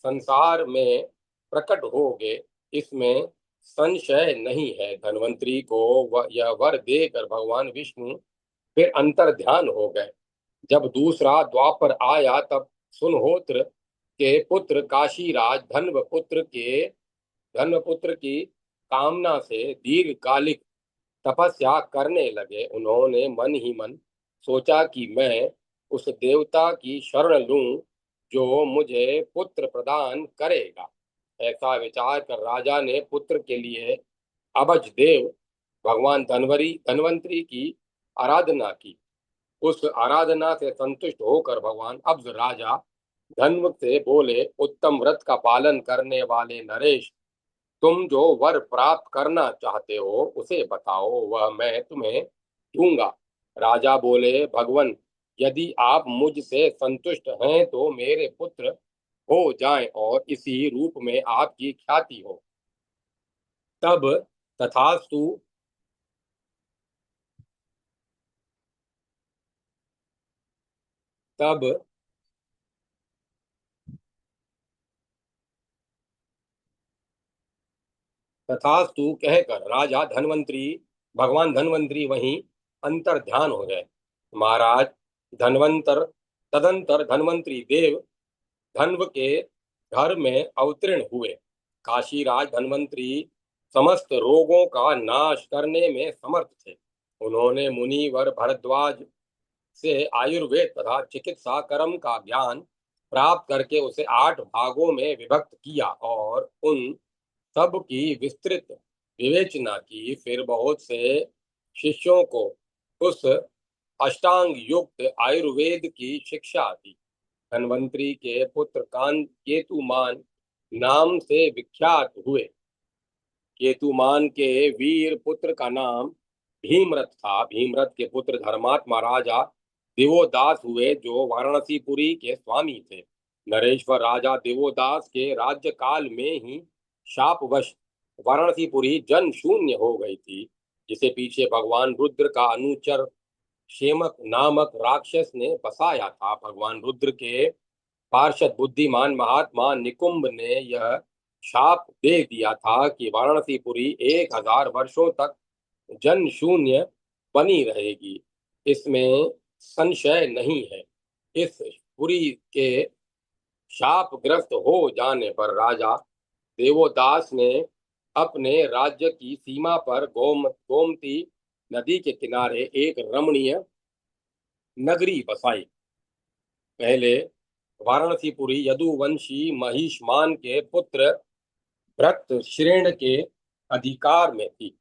संसार में प्रकट होगे, इसमें संशय नहीं है। धन्वंतरी को यह वर देकर भगवान विष्णु फिर अंतर ध्यान हो गए। जब दूसरा द्वापर आया तब सुनहोत्र के पुत्र काशीराज धन्वपुत्र की कामना से दीर्घकालिक तपस्या करने लगे। उन्होंने मन ही मन सोचा कि मैं उस देवता की शरण लूं जो मुझे पुत्र प्रदान करेगा। ऐसा विचार कर राजा ने पुत्र के लिए अबज देव भगवान धन्वंतरी की आराधना की। उस आराधना से संतुष्ट होकर भगवान अब्ज राजा धन्व से बोले, उत्तम व्रत का पालन करने वाले नरेश, तुम जो वर प्राप्त करना चाहते हो उसे बताओ, वह मैं तुम्हें दूंगा। राजा बोले, भगवन, यदि आप मुझसे संतुष्ट हैं तो मेरे पुत्र हो जाएं और इसी रूप में आपकी ख्याति हो। तब तथास्तु तब तथास्तु कहकर राजा धन्वंतरी भगवान धन्वंतरी वहीं अंतर ध्यान हो गए। महाराज धन्वंतर तदंतर धन्वंतरी देव धन्व के घर में अवतीर्ण हुए। काशीराज धन्वंतरी समस्त रोगों का नाश करने में समर्थ थे। उन्होंने मुनिवर भरद्वाज से आयुर्वेद तथा चिकित्सा कर्म का ज्ञान प्राप्त करके उसे 8 भागों में विभक्त किया और उन सब की विस्तृत विवेचना की। फिर बहुत से शिष्यों को उस अष्टांग युक्त आयुर्वेद की शिक्षा दी। धन्वंतरी के पुत्र कान केतुमान नाम से विख्यात हुए। केतुमान के वीर पुत्र का नाम भीमरथ था। भीमरथ के पुत्र धर्मात्मा राजा दिवोदास हुए जो वाराणसीपुरी के स्वामी थे। नरेश्वर राजा दिवोदास के राज्य काल में ही शापवश वाराणसीपुरी जन शून्य हो गई थी, जिसे पीछे भगवान रुद्र का अनुचर शेमक नामक राक्षस ने बसाया था। भगवान रुद्र के पार्षद बुद्धिमान महात्मा निकुंभ ने यह शाप दे दिया था कि वाराणसीपुरी 1000 वर्षों तक जन शून्य बनी रहेगी। इसमें संशय नहीं है। इस पुरी के शापग्रस्त हो जाने पर राजा देवोदास ने अपने राज्य की सीमा पर गोमती नदी के किनारे एक रमणीय नगरी बसाई। पहले वाराणसीपुरी यदुवंशी महिष्मान के पुत्र भृत श्रेण के अधिकार में थी।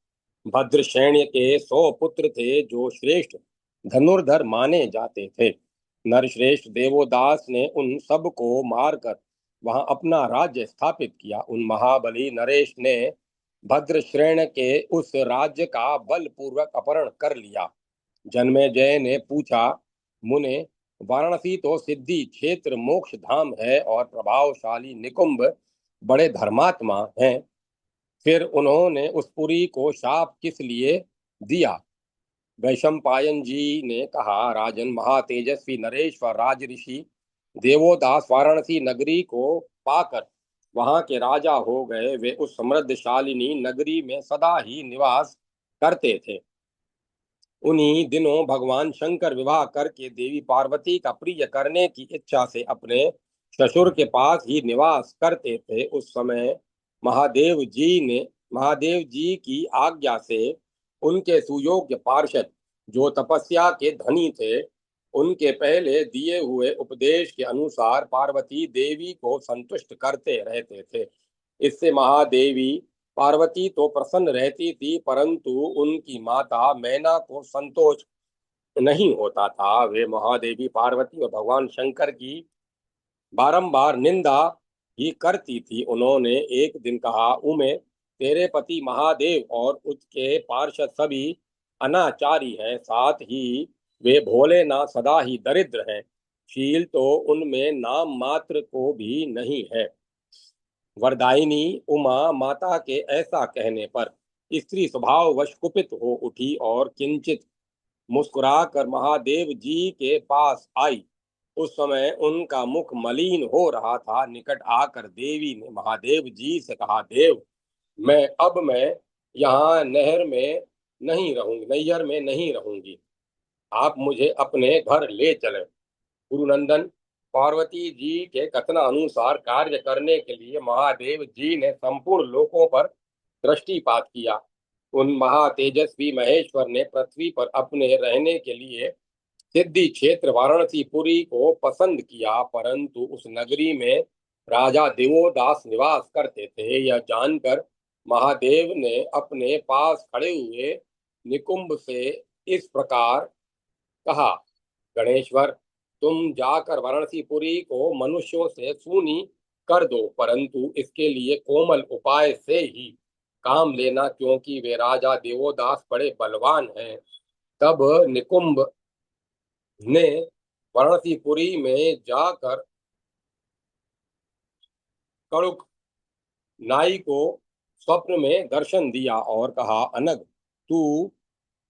भद्रश्रेणी के 100 पुत्र थे जो श्रेष्ठ धनुर्धर माने जाते थे। नरश्रेष्ठ देवोदास ने उन सब को मारकर वहां अपना राज्य स्थापित किया। उन महाबली नरेश ने भद्रश्रेण के उस राज्य का बलपूर्वक अपहरण कर लिया। जन्मेजय ने पूछा, मुने, वाराणसी तो सिद्धि क्षेत्र मोक्ष धाम है और प्रभावशाली निकुंभ बड़े धर्मात्मा हैं, फिर उन्होंने उस पुरी को शाप किस लिए दिया? वैशंपायन जी ने कहा, राजन, महातेजस्वी नरेश्वर राज ऋषि देवोदास वाराणसी नगरी को पाकर वहां के राजा हो गए। वे उस समृद्धशालिनी नगरी में सदा ही निवास करते थे। उन्हीं दिनों भगवान शंकर विवाह करके देवी पार्वती का प्रिय करने की इच्छा से अपने ससुर के पास ही निवास करते थे। उस समय महादेव जी की आज्ञा से उनके सुयोग्य पार्षद जो तपस्या के धनी थे, उनके पहले दिए हुए उपदेश के अनुसार पार्वती देवी को संतुष्ट करते रहते थे। इससे महादेवी पार्वती तो प्रसन्न रहती थी, परंतु उनकी माता मैना को संतोष नहीं होता था। वे महादेवी पार्वती और भगवान शंकर की बारंबार निंदा ही करती थी। उन्होंने एक दिन कहा, उमे, तेरे पति महादेव और उसके पार्षद सभी अनाचारी हैं, साथ ही वे भोले ना सदा ही दरिद्र हैं। शील तो उनमें नाम मात्र को भी नहीं है। वरदायिनी उमा माता के ऐसा कहने पर स्त्री स्वभाववश कुपित हो उठी और किंचित मुस्कुराकर महादेव जी के पास आई। उस समय उनका मुख मलिन हो रहा था। निकट आकर देवी ने महादेव जी से कहा, देव, मैं यहाँ नैहर में नहीं रहूंगी। आप मुझे अपने घर ले चले। गुरुनंदन, पार्वती जी के कथनानुसार कार्य करने के लिए महादेव जी ने संपूर्ण लोकों पर दृष्टिपात किया। उन महातेजस्वी महेश्वर ने पृथ्वी पर अपने रहने के लिए सिद्धि क्षेत्र वाराणसी पुरी को पसंद किया, परंतु उस नगरी में राजा देवोदास निवास करते थे। यह जानकर महादेव ने अपने पास खड़े हुए निकुंभ से इस प्रकार कहा, गणेश्वर, तुम जाकर वाराणसीपुरी को मनुष्यों से सूनी कर दो, परंतु इसके लिए कोमल उपाय से ही काम लेना, क्योंकि वे राजा देवोदास बड़े बलवान हैं। तब निकुंभ ने वाराणसीपुरी में जाकर कड़ुक नाई को स्वप्न में दर्शन दिया और कहा, अनग, तू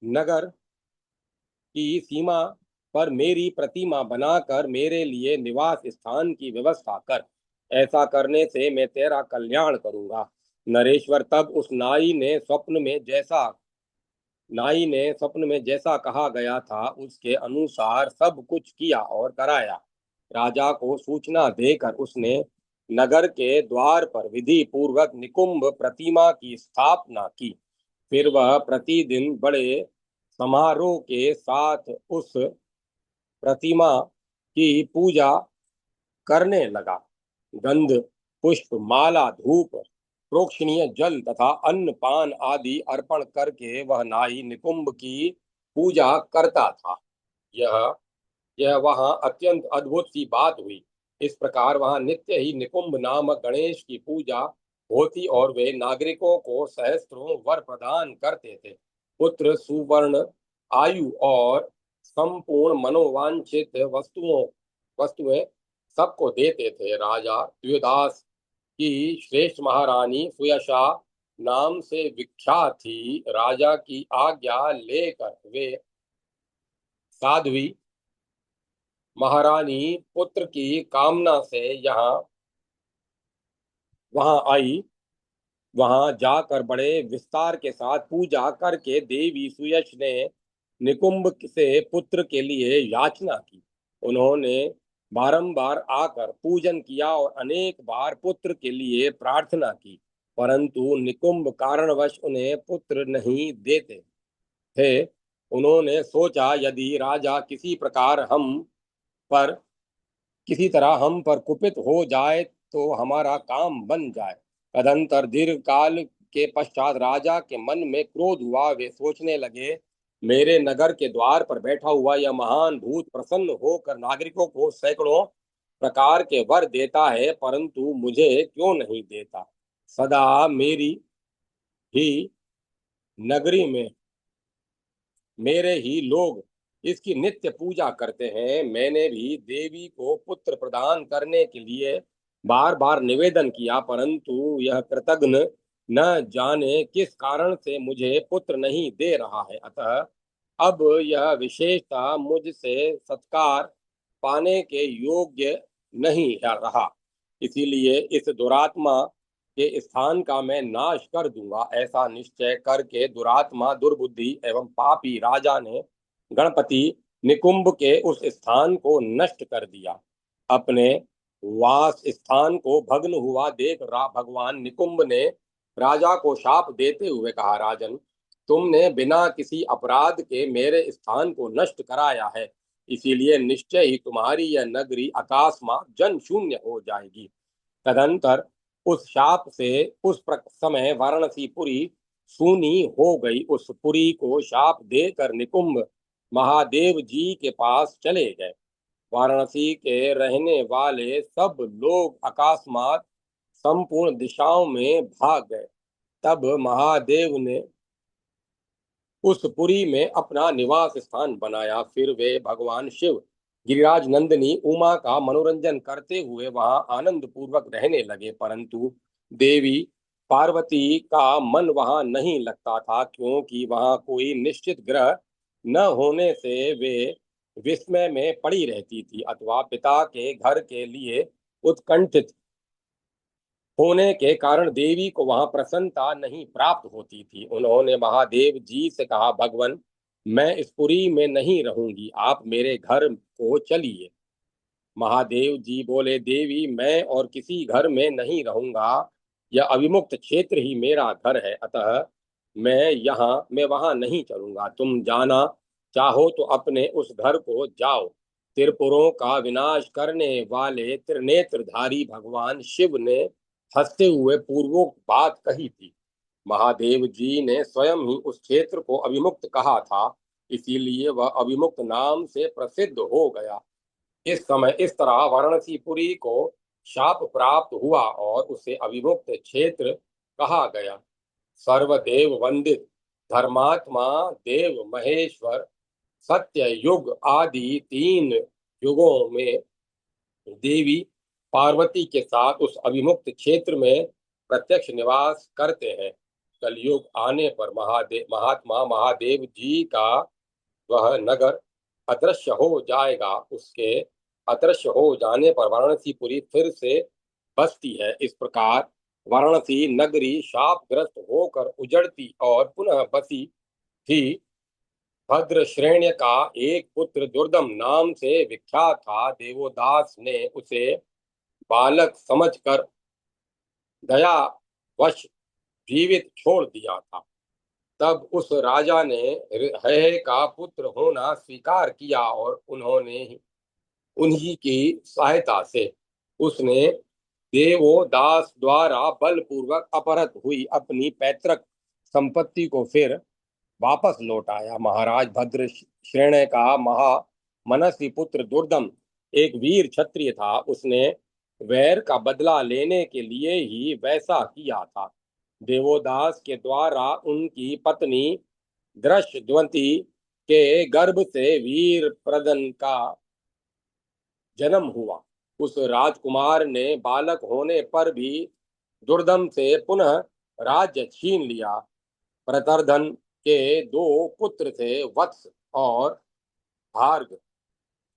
नगर की सीमा पर मेरी प्रतिमा बनाकर मेरे लिए निवास स्थान की व्यवस्था कर। ऐसा करने से मैं तेरा कल्याण करूंगा। नरेश्वर, तब उस नाई ने स्वप्न में जैसा कहा गया था उसके अनुसार सब कुछ किया और कराया। राजा को सूचना देकर उसने नगर के द्वार पर विधि पूर्वक निकुंभ प्रतिमा की स्थापना की। फिर वह प्रतिदिन बड़े समारोह के साथ उस प्रतिमा की पूजा करने लगा। गंध, पुष्प, माला, धूप, प्रोक्षणीय जल तथा अन्न पान आदि अर्पण करके वह नाई निकुंभ की पूजा करता था। यह यह वहां अत्यंत अद्भुत सी बात हुई। इस प्रकार वहां नित्य ही निकुंभ नामक गणेश की पूजा होती और वे नागरिकों को सहस्त्रों वर प्रदान करते थे। पुत्र, सुवर्ण, आयु और संपूर्ण मनोवांछित वस्तुएं सबको देते थे। राजा द्विदास की श्रेष्ठ महारानी सुयशा नाम से विख्यात थी। राजा की आज्ञा लेकर वे साध्वी महारानी पुत्र की कामना से यहाँ वहां आई। वहां जाकर बड़े विस्तार के साथ पूजा करके देवी सुयश ने निकुंभ से पुत्र के लिए याचना की। उन्होंने बारंबार आकर पूजन किया और अनेक बार पुत्र के लिए प्रार्थना की, परंतु निकुंभ कारणवश उन्हें पुत्र नहीं देते थे। उन्होंने सोचा, यदि राजा पर किसी तरह हम पर कुपित हो जाए तो हमारा काम बन जाए। तदंतर दीर्घ काल के पश्चात राजा के मन में क्रोध हुआ। वे सोचने लगे, मेरे नगर के द्वार पर बैठा हुआ यह महान भूत प्रसन्न होकर नागरिकों को सैकड़ों प्रकार के वर देता है, परंतु मुझे क्यों नहीं देता। सदा मेरी ही नगरी में मेरे ही लोग इसकी नित्य पूजा करते हैं। मैंने भी देवी को पुत्र प्रदान करने के लिए बार बार निवेदन किया, परंतु यह कृतघ्न न जाने किस कारण से मुझे पुत्र नहीं दे रहा है। अतः अब यह विशेषता मुझसे सत्कार पाने के योग्य नहीं रहा, इसीलिए इस दुरात्मा के स्थान का मैं नाश कर दूंगा। ऐसा निश्चय करके दुरात्मा, दुर्बुद्धि एवं पापी राजा ने गणपति निकुंभ के उस स्थान को नष्ट कर दिया। अपने वास स्थान को भग्न हुआ देख भगवान निकुंभ ने राजा को शाप देते हुए कहा, राजन, तुमने बिना किसी अपराध के मेरे स्थान को नष्ट कराया है, इसीलिए निश्चय ही तुम्हारी यह नगरी अकस्मात जन शून्य हो जाएगी। तदंतर उस शाप से उस समय वाराणसीपुरी सूनी हो गई। उस पुरी को शाप देकर निकुंभ महादेव जी के पास चले गए। वाराणसी के रहने वाले सब लोग अकस्मात संपूर्ण दिशाओं में भाग गए। तब महादेव ने उस पुरी में अपना निवास स्थान बनाया। फिर वे भगवान शिव, गिरिराज नंदिनी उमा का मनोरंजन करते हुए वहां आनंद पूर्वक रहने लगे, परंतु देवी पार्वती का मन वहां नहीं लगता था, क्योंकि वहां कोई निश्चित ग्रह न होने से वे विस्मय में पड़ी रहती थी अथवा पिता के घर के लिए उत्कंठित होने के कारण देवी को वहां प्रसन्नता नहीं प्राप्त होती थी। उन्होंने महादेव जी से कहा, भगवान, मैं इस पुरी में नहीं रहूंगी, आप मेरे घर को चलिए। महादेव जी बोले, देवी, मैं और किसी घर में नहीं रहूंगा, यह अविमुक्त क्षेत्र ही मेरा घर है, अतः मैं वहां नहीं चलूंगा। तुम जाना चाहो तो अपने उस घर को जाओ। त्रिपुरों का विनाश करने वाले त्रिनेत्रधारी भगवान शिव ने हंसते हुए पूर्वोक्त बात कही थी। महादेव जी ने स्वयं ही उस क्षेत्र को अविमुक्त कहा था, इसीलिए वह अविमुक्त नाम से प्रसिद्ध हो गया। इस समय इस तरह वाराणसीपुरी को शाप प्राप्त हुआ और उसे अविमुक्त क्षेत्र कहा गया। सर्वदेव वंदित धर्मात्मा देव महेश्वर सत्य युग आदि तीन युगों में देवी पार्वती के साथ उस अविमुक्त क्षेत्र में प्रत्यक्ष निवास करते हैं। कलयुग आने पर महात्मा महादेव जी का वह नगर अदृश्य हो जाएगा। उसके अदृश्य हो जाने पर वाराणसीपुरी फिर से बसती है। इस प्रकार वाराणसी नगरी शापग्रस्त होकर उजड़ती और पुनः बसी थी। भद्र श्रेण्य का एक पुत्र दुर्दम नाम से विख्यात था। देवोदास ने उसे बालक समझकर दयावश जीवित छोड़ दिया था। तब उस राजा ने है का पुत्र होना स्वीकार किया और उन्हीं की सहायता से उसने देवोदास द्वारा बलपूर्वक अपहृत हुई अपनी पैतृक संपत्ति को फिर वापस लौटाया। महाराज भद्र श्रेण्य का मनस्वी पुत्र दुर्दम एक वीर क्षत्रिय था। उसने वैर का बदला लेने के लिए ही वैसा किया था। देवोदास के द्वारा उनकी पत्नी दृष्टद्वंती के गर्भ से वीर प्रदन का जन्म हुआ। उस राजकुमार ने बालक होने पर भी दुर्दम से पुनः राज्य छीन लिया। प्रतर्धन के दो पुत्र थे, वत्स और भार्ग।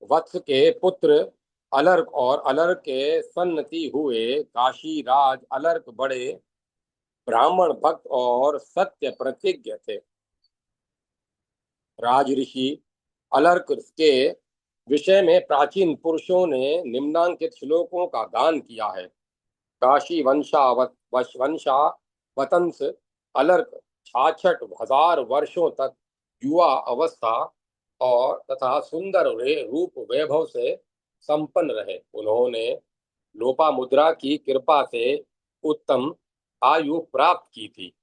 वत्स के पुत्र अलर्क और अलर्क के सन्नति हुए। काशी राज अलर्क बड़े ब्राह्मण भक्त और सत्य प्रतिज्ञ थे। राज ऋषि अलर्क के विषय में प्राचीन पुरुषों ने निम्नांकित श्लोकों का गान किया है। काशी वंशावतंस अलर्क 66,000 वर्षों तक युवा अवस्था और तथा सुंदर रूप वैभव से संपन्न रहे। उन्होंने लोपामुद्रा की कृपा से उत्तम आयु प्राप्त की थी।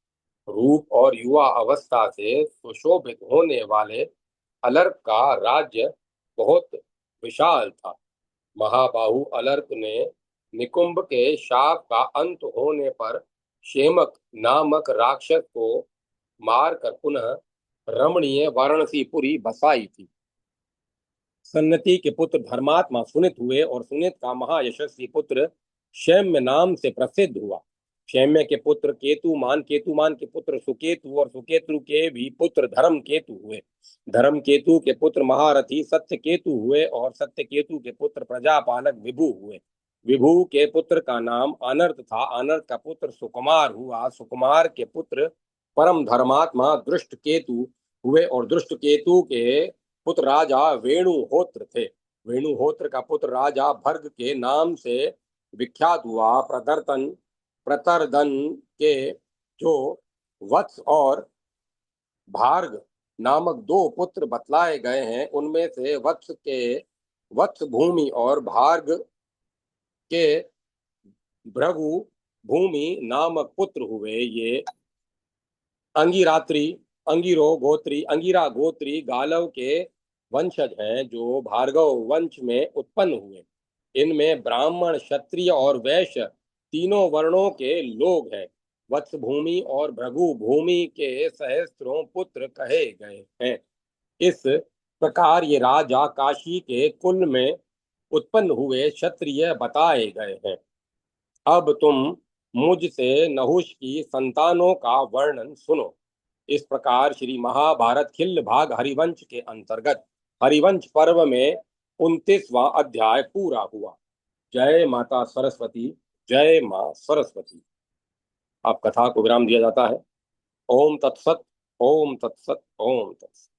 रूप और युवा अवस्था से सुशोभित होने वाले अलर्क का राज्य बहुत विशाल था। महाबाहु अलर्क ने निकुंभ के शाप का अंत होने पर शेमक नामक राक्षस को मारकर पुनः रमणीय वाराणसीपुरी बसाई थी। सन्नति के पुत्र धर्मात्मा सुनित हुए और सुनित का महायशस्वी पुत्र शैम्य नाम से प्रसिद्ध हुआ। शैम्य के पुत्र केतुमान, केतुमान के पुत्र सुकेतु और सुकेतु के भी पुत्र धर्म केतु हुए। धर्म केतु के पुत्र महारथी सत्य केतु हुए और सत्य केतु के पुत्र प्रजापालक विभु हुए। विभु के पुत्र का नाम अनर्थ था। अनर्थ का पुत्र सुकुमार हुआ। सुकुमार के पुत्र परम धर्मात्मा दृष्ट केतु हुए और दृष्ट केतु के पुत्र राजा वेणुहोत्र थे। वेणुहोत्र का पुत्र राजा भर्ग के नाम से विख्यात हुआ। प्रतरदन के जो वत्स और भार्ग नामक दो पुत्र बतलाए गए हैं, उनमें से वत्स भूमि और भार्ग के भृगु भूमि नामक पुत्र हुए। ये अंगिरात्री अंगिरा गोत्री गालव के वंशज हैं जो भार्गव वंश में उत्पन्न हुए। इनमें ब्राह्मण, क्षत्रिय और वैश्य तीनों वर्णों के लोग हैं। वत्स भूमि और भृगु भूमि के सहस्त्रों पुत्र कहे गए हैं। इस प्रकार ये राजा काशी के कुल में उत्पन्न हुए क्षत्रिय बताए गए हैं। अब तुम मुझसे नहुष की संतानों का वर्णन सुनो। इस प्रकार श्री महाभारत खिल्ल भाग हरिवंश के अंतर्गत हरिवंश पर्व में 29वां अध्याय पूरा हुआ। जय माता सरस्वती, जय मां सरस्वती। अब कथा को विराम दिया जाता है। ओम तत्सत, ओम तत्सत, ओम तत्सत।